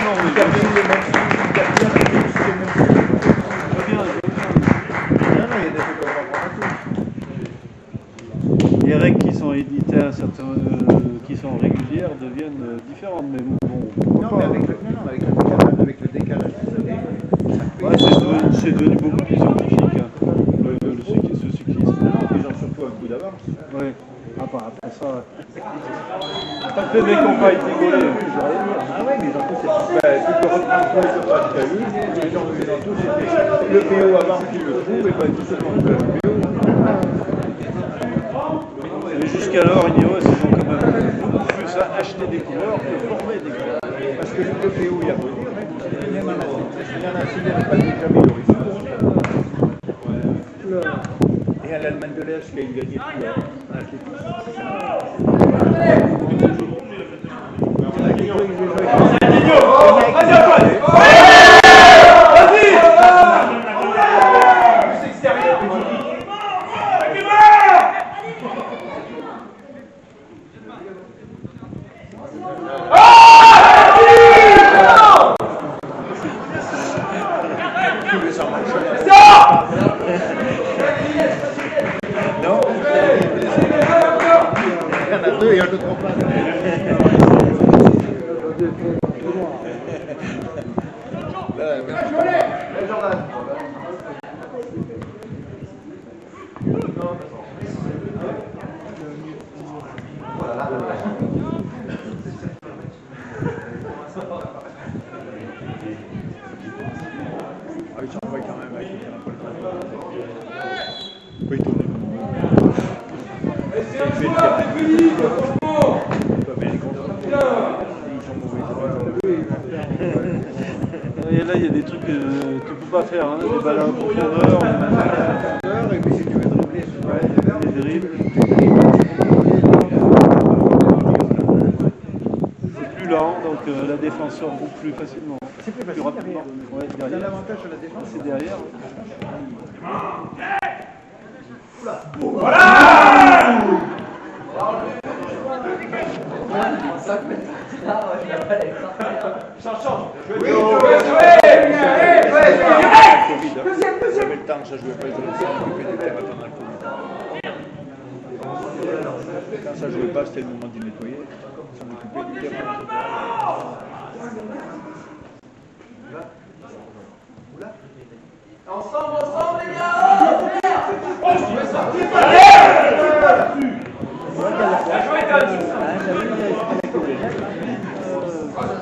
mais les règles qui sont éditées, qui sont régulières, deviennent différentes. Mais bon, non, mais avec le décalage des années, ouais, c'est devenu beaucoup plus scientifique, hein, ce cyclisme. ils ont surtout un coup d'avance. Oui, après ça. Pas les mecs qui n'ont pas été rigolés, Ah ouais, mais ils ont tous tu peux reprendre tous les sauvages qu'il y a eu, ils ont tous été. Le PO avant qui le trouve, et pas tout seulement le PO. Mais jusqu'alors, Ineos, ils ont quand même beaucoup plus à acheter des coureurs que former des coureurs. Parce que le PO, il a beau dire, même en Asie, il n'y a pas jamais l'origine. Et à l'Allemagne de l'Est, qui a gagné tout là. Non, il y en a deux et un autre en place. Ils s'envoient quand même avec oui, tourner. Et là, il y a des trucs que tu ne peux pas faire, hein, des balles en profondeur, Et puis si tu veux dribbler, des dribbles. C'est plus lent, donc la défense sort beaucoup plus facilement. c'est plus facile rapidement. derrière. Ouais, T'as derrière. l'avantage sur la défense. C'est derrière. Voilà. change. Oui, j'avais le temps, ça jouait pas, ils s'en occupaient des terrains pendant le Covid. Quand ça jouait pas, c'était le moment d'y nettoyer, ils s'en occupaient du terrain. Ensemble, les gars! La jouée, Tom!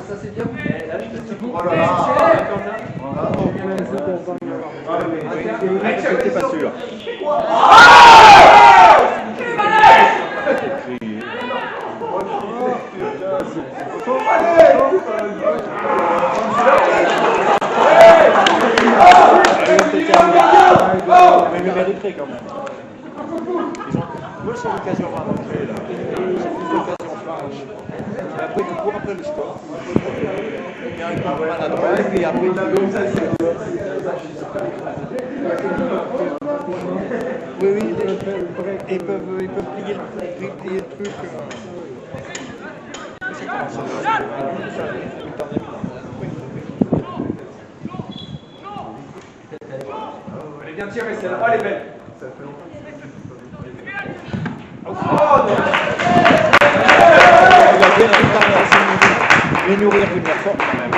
Ça, c'est bien. Oh là là! J'étais pas sûr. Mais il le mériterait quand même. Moi, c'est l'occasion de rentrer là. C'est plus l'occasion de franche. Après, tu cours après le score. Il y a un coup maladroit et puis après, tu oui, ils peuvent plier le truc. Ça commence à Elle est bien tirée, celle-là. Oh, elle est belle. Les nourrir d'une manière forte quand même.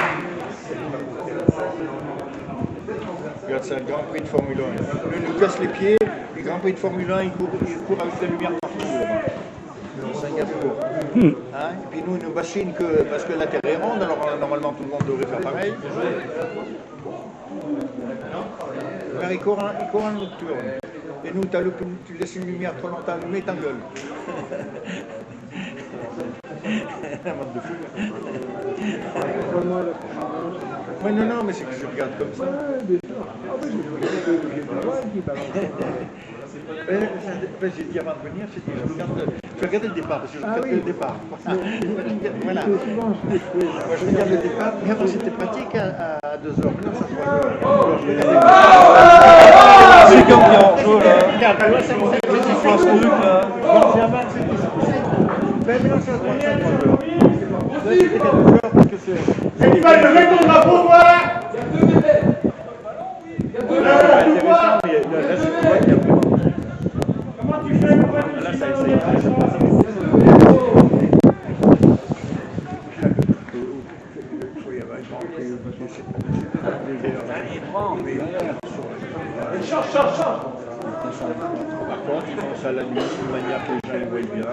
Regarde, c'est le Grand Prix de Formule 1. Lui, il nous casse les pieds. Le Grand Prix de Formule 1, il court avec la lumière partout là-bas. C'est un gars de court. Hein? Et puis nous, il nous bassine que parce que la Terre est ronde, alors normalement tout le monde devrait faire pareil. Alors, il court en nocturne. Et nous, tu laisses une lumière trop longtemps allumée, t'engueules. Un mode de fou. Oui, non, mais c'est que je regarde comme ça. J'ai dit avant de venir, je regarde le départ, parce que je regarde le départ. Voilà. Moi, je regarde le départ, mais avant c'était pratique à 2 heures. Maintenant, ça se voit. Alors, je regarde C'est comme bien en jeu là. Regarde, c'est un truc là. Ben, maintenant, ça se voit 3 heures. Là, c'était 4 heures parce que c'est. Et tu vas lever ton drapeau, toi là? Intéressant, mais là, c'est pour moi qu'il y a vraiment. Comment tu fais pour faire Là, ça Change. Par contre, ils font ça la nuit de manière que les gens les voient bien.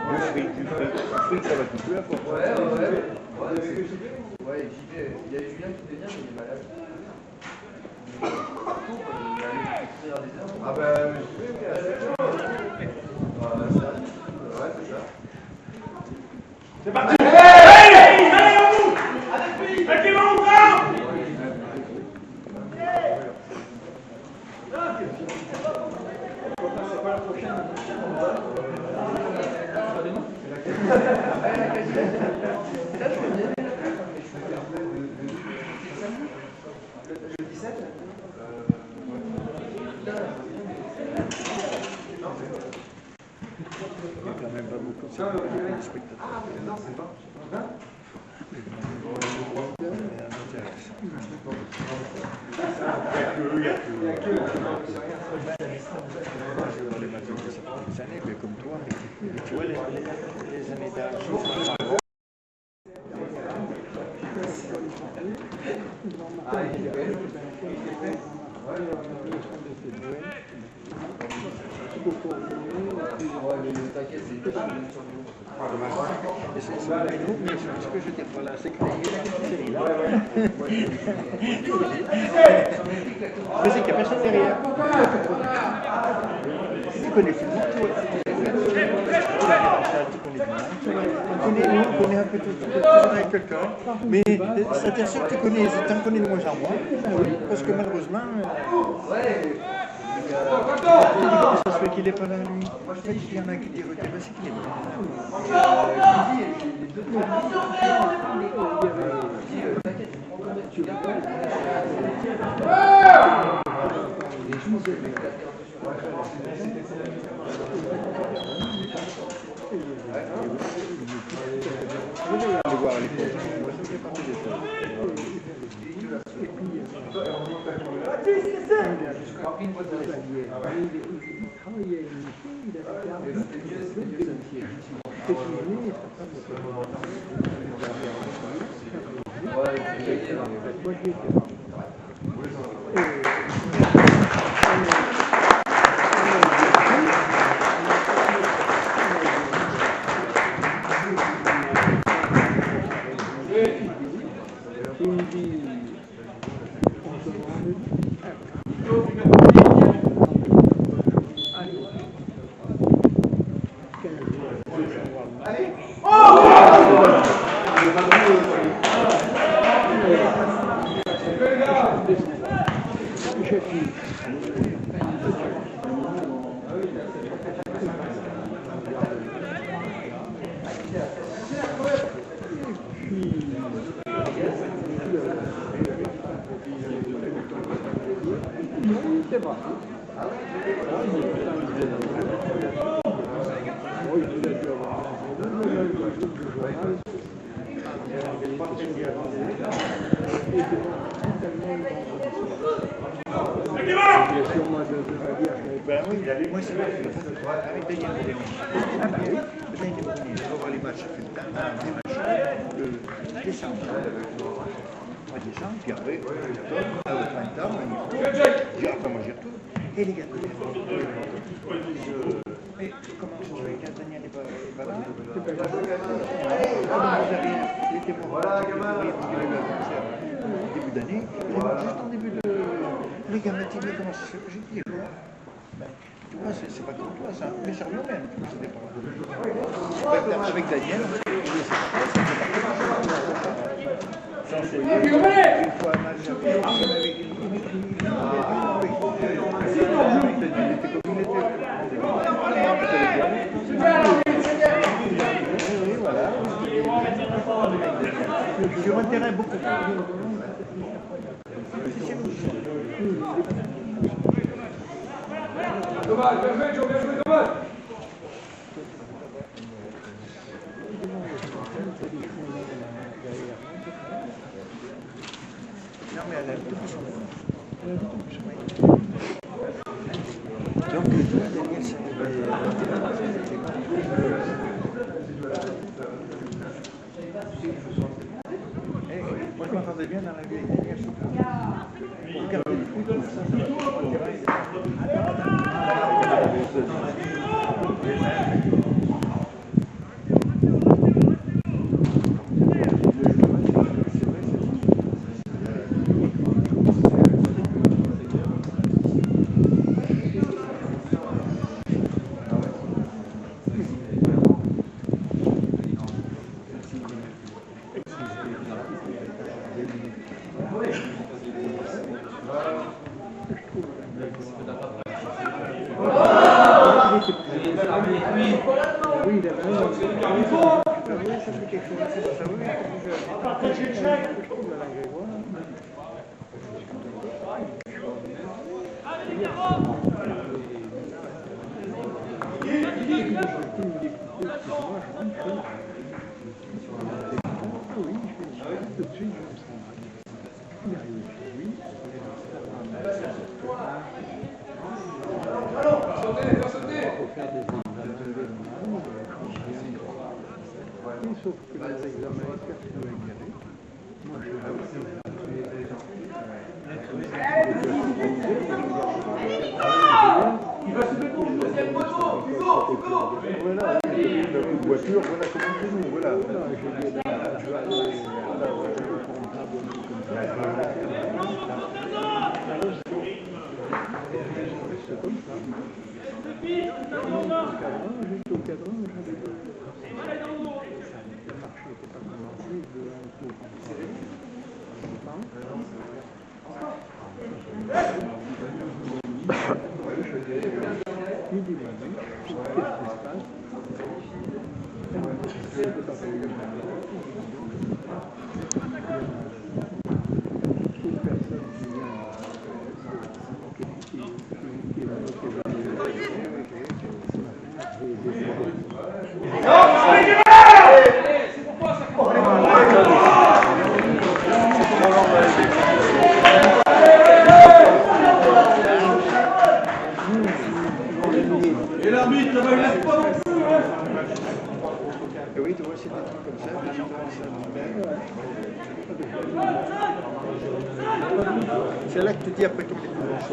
Du fric, ça va tout à force. Ouais, il y a Julien qui devient, mais il est malade. Ah ben, C'est parti! Allez, au bout! Avec les mains au bras! Quand même pas beaucoup de spectateurs. non, c'est pas. Les matchs de ces années, mais comme toi, mais tu vois les années d'âge. Mais ce que je veux dire par là, c'est qu'il y a une série là. Mais c'est qu'il n'y a personne derrière. Tu connais tout le monde, toi. On connaît un peu tout avec quelqu'un. Mais ça t'assure que tu connais de moins en moins. Parce que malheureusement. Ça se fait qu'il est pas là, lui. Il y en a qui disent, c'est qu'il est là. de voir à l'époque. Ça fait partie des choses. Il travaillait à l'unité, il avait gardé le métier. C'est fini, Ben oui, moi c'est vrai que avec Daniel Bourdieu. Ah ben oui, Daniel Bourdieu, je vais voir les matchs, ça fait des matchs de décembre. Mois de décembre, puis après, au printemps, après moi j'y retourne. Et les gars, mais comment ça se fait quand Daniel n'est pas là? Il était mort au début d'année, il est mort juste en début de... Les gars m'ont dit, comment ça se fait? J'ai dit, tu vois, c'est pas comme toi, ça. Mais sérieux même, c'était pas avec Daniel, sans soigner, une fois un match avec sur un terrain beaucoup plus. Dommage, bien joué, Joe, bien joué, dommage. Non, mais elle a tout plus son nom. Donc, tu vois, Daniel, ça moi, je m'entendais bien dans la vie avec Daniel. Pour regarder le foot, sauf que les examens personnels éclairés, moi je Il va se mettre pour une deuxième moto, Hugo, Hugo. voilà, une voiture, voilà comment c'est nous, voilà. C'est pour toi, ça. Oui, tu vois, c'est des trucs comme ça, les gens prennent ça. C'est là que tu dis après toutes les bonnes choses.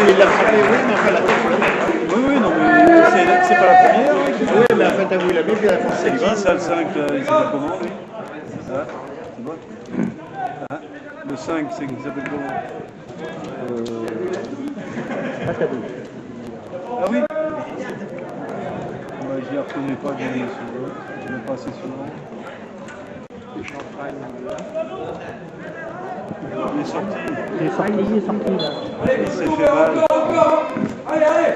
Il l'a frappé, oui, mais enfin la tête, faut la mettre. Oui, oui, non, mais c'est pas la première. Oui, mais enfin, t'as vu, il a bien fait la force. C'est qui ça, le 5, là, il s'appelle comment, lui? Ah, c'est bon. Ah, le 5, c'est qu'il s'appelle comment? Ah oui. Bah, j'y reconnais pas, je viens pas assez souvent. Il est sorti. Il est sorti là. Il s'est fait mal. Allez, allez.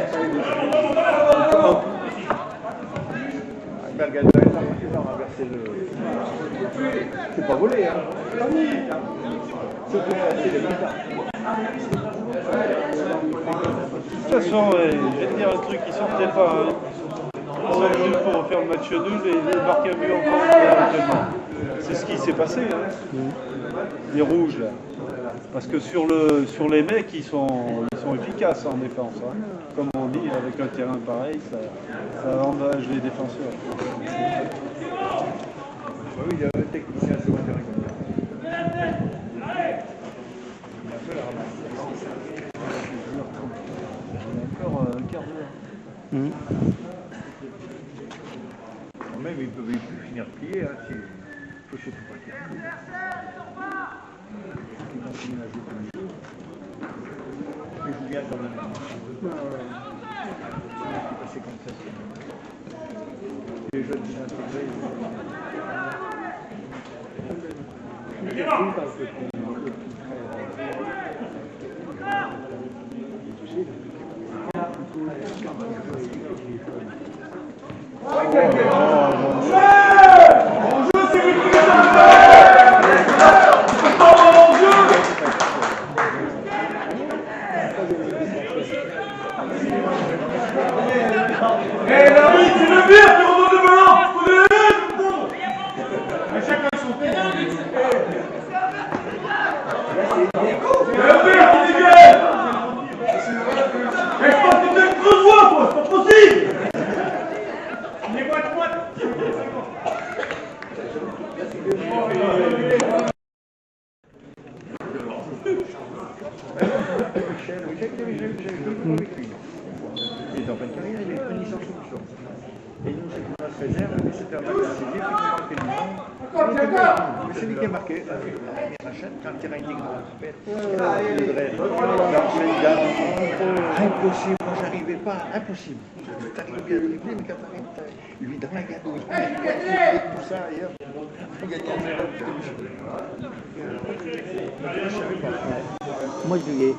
Belgrade, ils ont renversé le. C'est pas volé, hein. Surtout c'est les militaires. De toute façon, je vais te dire un truc, ils sortaient pas. Hein. Ils sont venus pour faire le match nul et marquer un but encore éventuellement. C'est ce qui s'est passé, hein. Les rouges, là. Parce que sur les mecs, ils sont efficaces en défense. Hein. Comme on dit, avec un terrain pareil, ça avantage les défenseurs. Oui, il y a un technicien sur le terrain comme ça. Encore un quart d'heure. Même, ils peuvent plus finir plié, hein. Il faut surtout pas qu'il y ait un coup. Ils continuent à jouer comme ils jouent. Ils jouent bien quand même. C'est passé comme ça. Les jeunes bien intégrés. Il est en fin de carrière, il est pris sans solution. Et nous, c'est notre réserve, mais c'était un match décisif, il marquait le nom. Mais c'est lui qui a marqué. Il rachète quand le terrain est grand. Impossible, moi j'arrivais pas, impossible. T'arrives bien à dribbler, mais quand t'arrives, lui dans la gadouille. Tout ça, ailleurs, on gagne un 0. Je savais pas. Mois de juillet.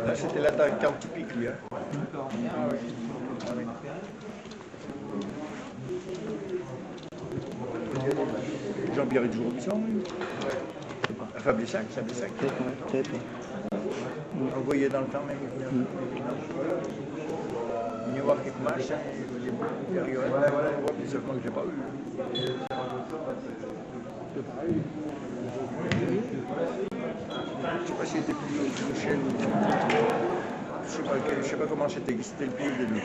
Là, c'était l'attaquant typique, lui. Hein. Jean-Pierre est toujours au buisson, lui. Enfin, Blessac, c'est Blessac. Peut-être. On voyait dans le temps même. Il y a voir quelques matchs, hein. Il arriverait à voir des seulement que je n'ai pas eu. Je ne sais pas s'il était plus Michel ou je ne sais pas comment c'était le plus de lui.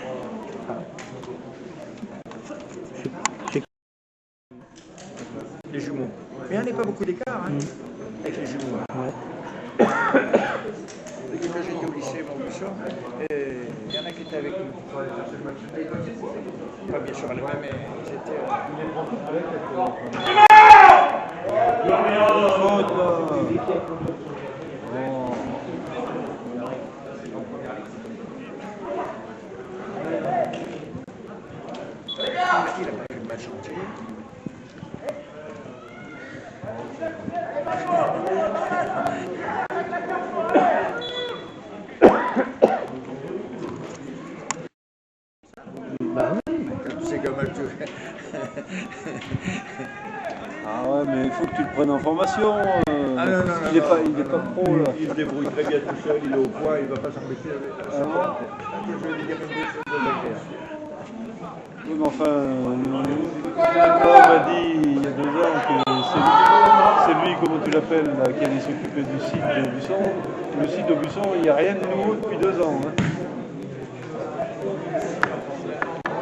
Les jumeaux. Mais il n'y en a pas beaucoup d'écart hein, avec les jumeaux. Quand j'étais au lycée, mon buisson, il y en a qui étaient avec nous. Pas bien sûr à la même, mais ils étaient. Il a pas fait le match entier. C'est comme un jeu. Ah ouais, mais il faut que tu le prennes en formation. Ah Ah non, non, il est non, pas, non, il est pas non, pro là. Il se débrouille très bien tout seul, il est au poids, il ne va pas s'embêter avec ça. Ah bon? Je vais lui dire une chose de claire. Oui, mais enfin, Jacob a dit il y a 2 ans que c'est lui, comment tu l'appelles, là, qui allait s'occuper du site de Busson. Le site de Busson, il n'y a rien de nouveau depuis 2 ans. Hein.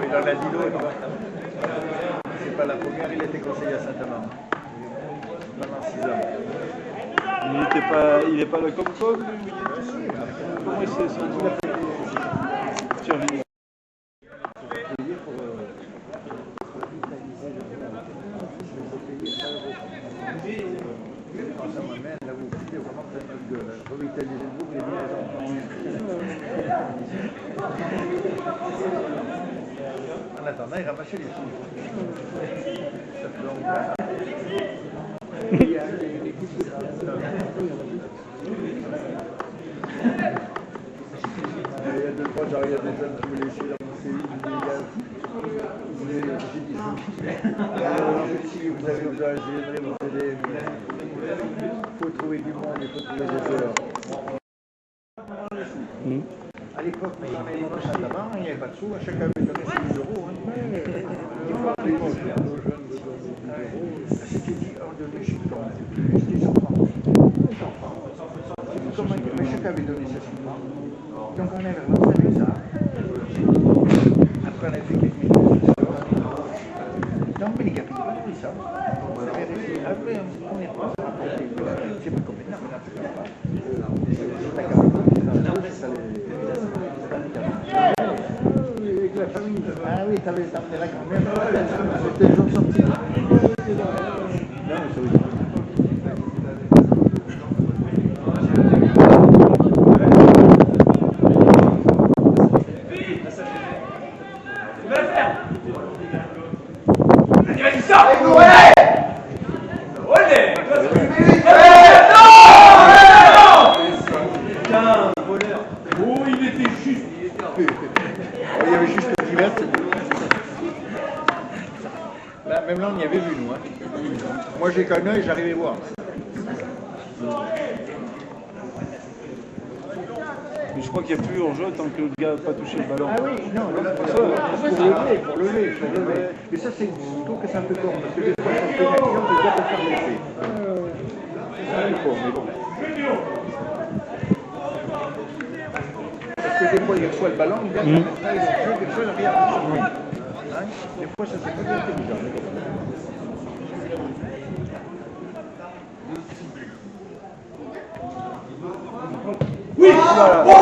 Il en a dit d'autres. C'est pas la première, il était conseiller à Saint-Amand. Pendant 6 ans. Il n'est pas le Comcom, lui? Comment il s'est son nom? Thierry. Là, vous quittez vraiment de notre gueule. Revitaliser le groupe, les liaisons. En attendant, il ramassait les sous. Ça fait longtemps. Il y a une équipe de il y a 2-3 ans, il y a des jeunes qui voulaient essayer d'avancer une illégale. J'ai dit, si vous avez besoin, je viendrai vous aider. Il faut trouver du monde, il faut trouver des heures. À l'époque, quand on avait mon chat d'avant, il n'y avait pas de sous, chacun avait donné 6 000 euros. C'était dit hors de l'Égypte, c'était sur France. Mais chacun avait donné 7 000 euros. Donc on avait relancé avec ça. Après on a fait quelques minutes. Donc mais les gars, ils n'ont pas pris ça. Après on est pas rapporté. C'est pas comme maintenant, c'est comme ça. T'as qu'à voir, ça avec la famille. Ah oui, t'avais amené la grand-mère. C'était le jour de sortie. Non, mais c'est oui. Il y avait juste le divers. Là, même là, on y avait vu, nous. Hein. Moi, j'ai qu'un œil, j'arrivais à voir. Mais je crois qu'il n'y a plus en jeu tant que le gars n'a pas touché le ballon. Ah oui, non, là, pour lever. Mais ça, c'est, je trouve que c'est un peu con, parce que des fois, quand tu fais une action, tu dois te faire laisser. C'est un peu con, mais bon. Parce que des fois, il reçoit le ballon, il vient, il joue quelque chose, rien. Hein? Des fois, ça, c'est pas bien intelligent. Oui, voilà. Là,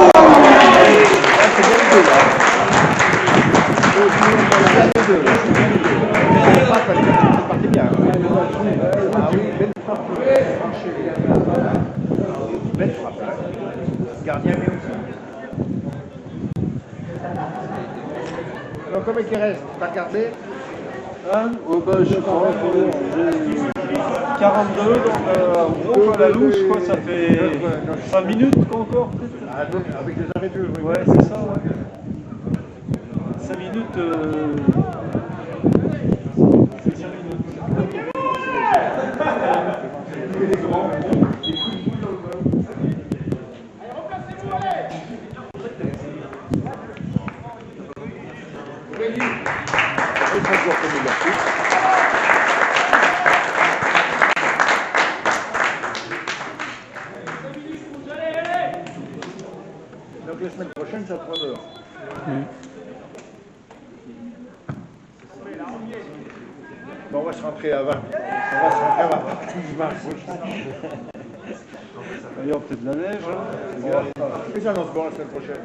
c'est bien les deux, là. C'est bien les deux, là. La frappe, elle est partie bien. Ah oui, belle frappe. Belle frappe. Gardien bien aussi. Donc, combien il reste? T'as regardé? Hein? Oh, bah, je crois que j'ai 42, donc en gros, à la louche, quoi, ça fait 5 minutes encore, peut-être. Ah, donc, avec les arrêts de jeu, oui. Ouais, c'est ça, ouais. 5 minutes. C'est 5 minutes. Donc la semaine prochaine, c'est à 3 heures. Bon, on va se rentrer avant. Il y aura peut-être de la neige. Hein. Et ça annonce bon la semaine prochaine.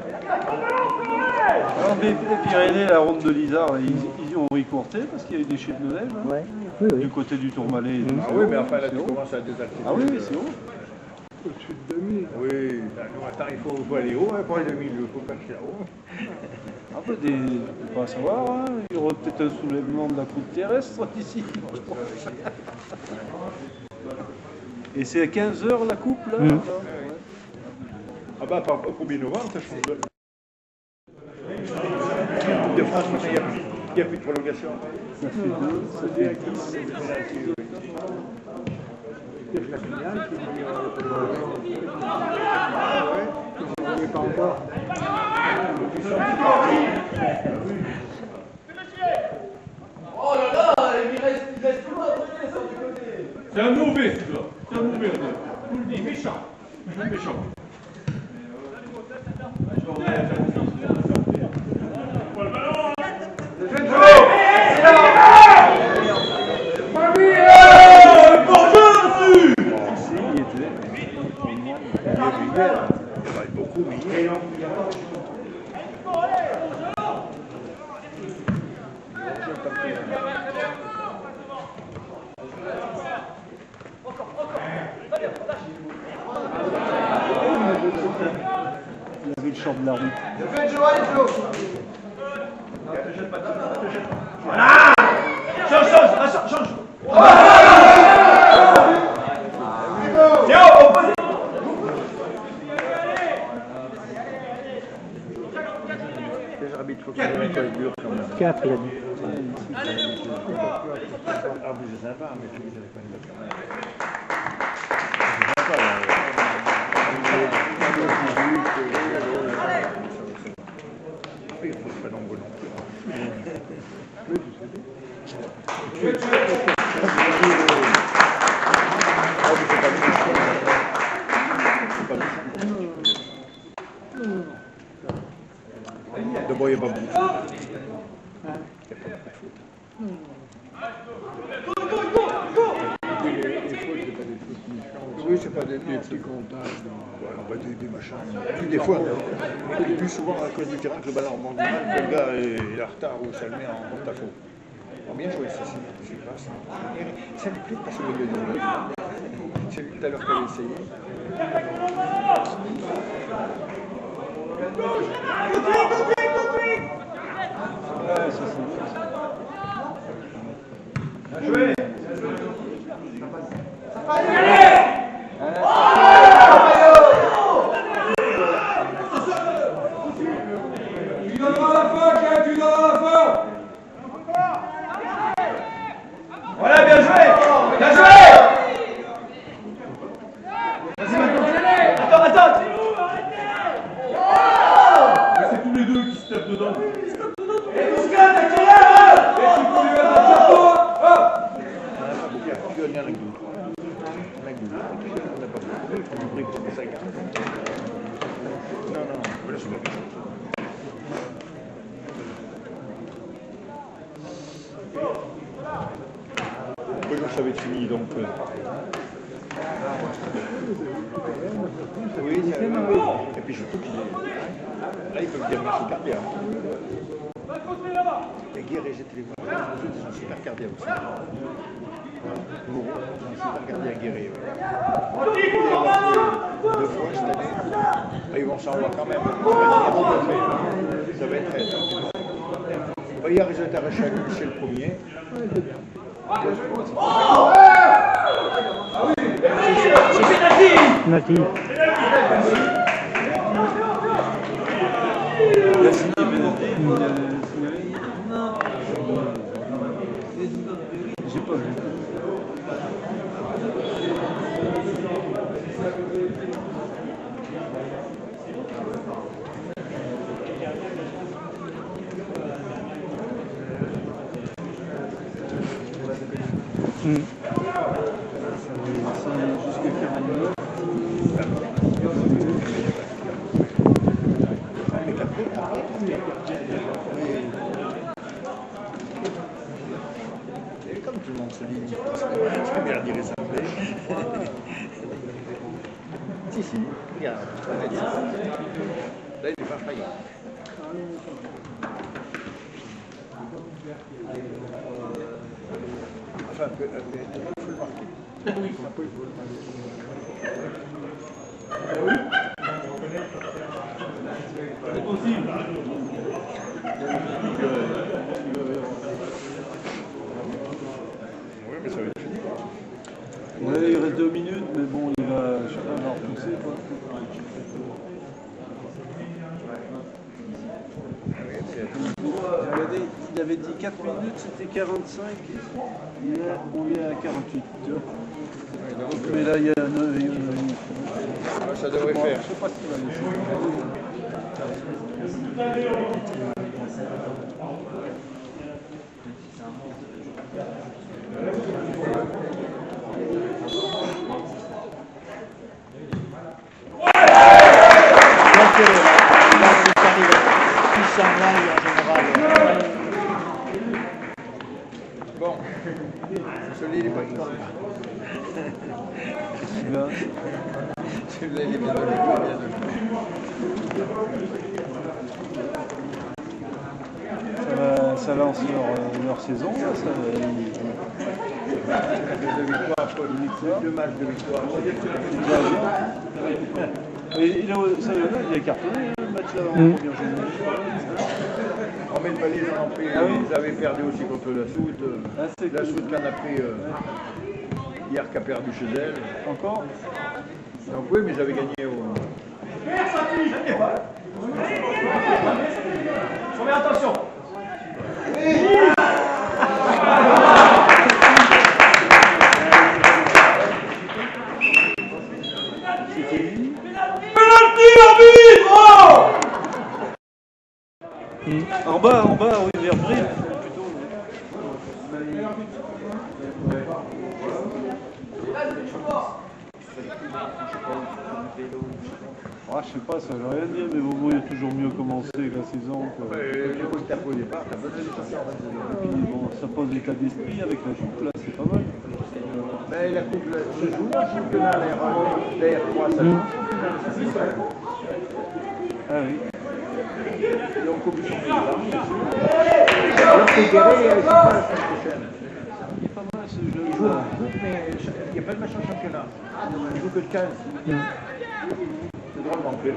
Alors, les Pyrénées, la ronde de l'Isard, ils ont écourté parce qu'il y a eu des chutes de neige. Hein. Ouais. Oui, oui. Du côté du Tourmalet. Ah oui, mais enfin là, tu commences à désactiver. Ah oui, oui, c'est haut. Au-dessus de 2000. Oui, attends, il faut aller haut, hein, pour les 2000, il ne faut pas que c'est haut. Un peu des. On peut pas savoir, hein. Il y aura peut-être un soulèvement de la croûte terrestre d'ici. Et c'est à 15h la coupe là, là. Ah bah, au 1er novembre, ça change de. Coupe de France, il n'y a plus de prolongation. Ça fait 2, ça fait 10. Pierre Chapignal qui dit vous ne voyez pas encore. Oh là là, il reste tout le monde sur du côté. C'est un mauvais, celui-là. C'est un mauvais, je vous le dis, méchant. Méchant. Beaucoup, mais hier. Il avait le champ de la rue. Faites jouer, Joe. Change. Les arbitres, il faut qu'ils soient durs quand même. 4, il a dit. Ah, vous êtes sympa, mais tu vous avez pas une bonne quand même. C'est sympa, là. Il faut pas nombreux non plus. D'abord, il n'y a pas beaucoup de foot. Oui, c'est pas des petits contacts. On va dire des machins. Puis des fois, plus souvent à cause du terrain que le ballon remonte mal, que le gars est en retard ou ça le met en porte-à-faux. On a bien joué, ça, je sais pas. Ça lui plaît de passer au milieu de l'eau. C'est lui tout à l'heure qu'elle a essayé. Ouais, ça c'est. Joué. Tu donneras la fin, Ken, tu donneras la fin. Voilà, bien joué. Bien joué. Vas-y maintenant. Attends. Mais c'est tous les deux qui se tapent dedans. Et Bousquet, accélère. Et tu peux lui mettre un chapeau. Il y en a beaucoup. On n'a pas beaucoup. On a pris pour 50. Non. Voilà, c'est bon. Quand ça va être fini, donc. Oui, c'est et puis surtout qu'il est. Là, ils peuvent dire merci cardiaque. Les guerres et j'étais les voir. Ils sont super cardiaques aussi. Moreau, ils sont super cardiaques guéris. Deux fois cette année. Ils vont s'en voir quand même. Ça va être très. Hier, ils étaient arrachés chez le premier. Nati. Il a signé Benetti. J'ai pas vu. Et comme tout le monde se dit, c'est bien dire les Anglais. Si, regarde, là il est pas faillant. Enfin, il faut le marquer. C'est possible. Oui, mais ça va être fini. Ouais, il reste 2 minutes, mais bon, il va, je sais pas, il va repousser quoi. Regardez. il avait dit 4 minutes, c'était 45. Et là, on est à 48. Tu vois. Mais là, il y a Ça devrait faire. je sais pas ce qu'il va laisser. Bon, celui-là il est pas content. Celui-là il est bien de Ça lance leur saison. Là, Deux victoires, deux matchs de victoire. Et il a cartonné le match là en première journée. En met le palais, ils en ont pris. Ils avaient perdu aussi contre la Soute. La Soute qu'on a pris hier, qui a perdu chez elle. Encore. Donc oui, mais ils avaient gagné au. Faut faire attention. En bas, oui, vers Brive. Ah, je sais pas, ça veut rien dire, mais vaut toujours mieux commencer la saison. Le coup de tape au départ, t'as besoin de sortir. Et puis bon, ça pose l'état d'esprit avec la coupe, là, c'est pas mal. Mais la coupe se joue, le championnat, l'air 3, ça joue. Ah oui. Et on coupe du championnat. Alors c'est Guéret, il joue pas la semaine prochaine. Il est pas mal ce jeu. Il joue en coupe, mais il n'y a pas de match en championnat. Il joue que le 15. C'est drôlement fait.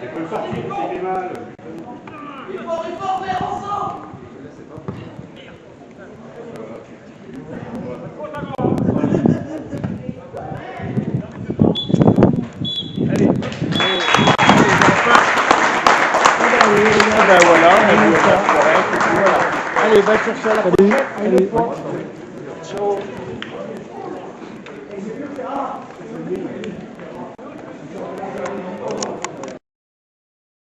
Il faut le sortir, c'est fait mal. Il faut faire ensemble. Ben voilà, on a vu ça correct, et puis voilà. Allez, va sur ça la prochaine. Allez, ciao.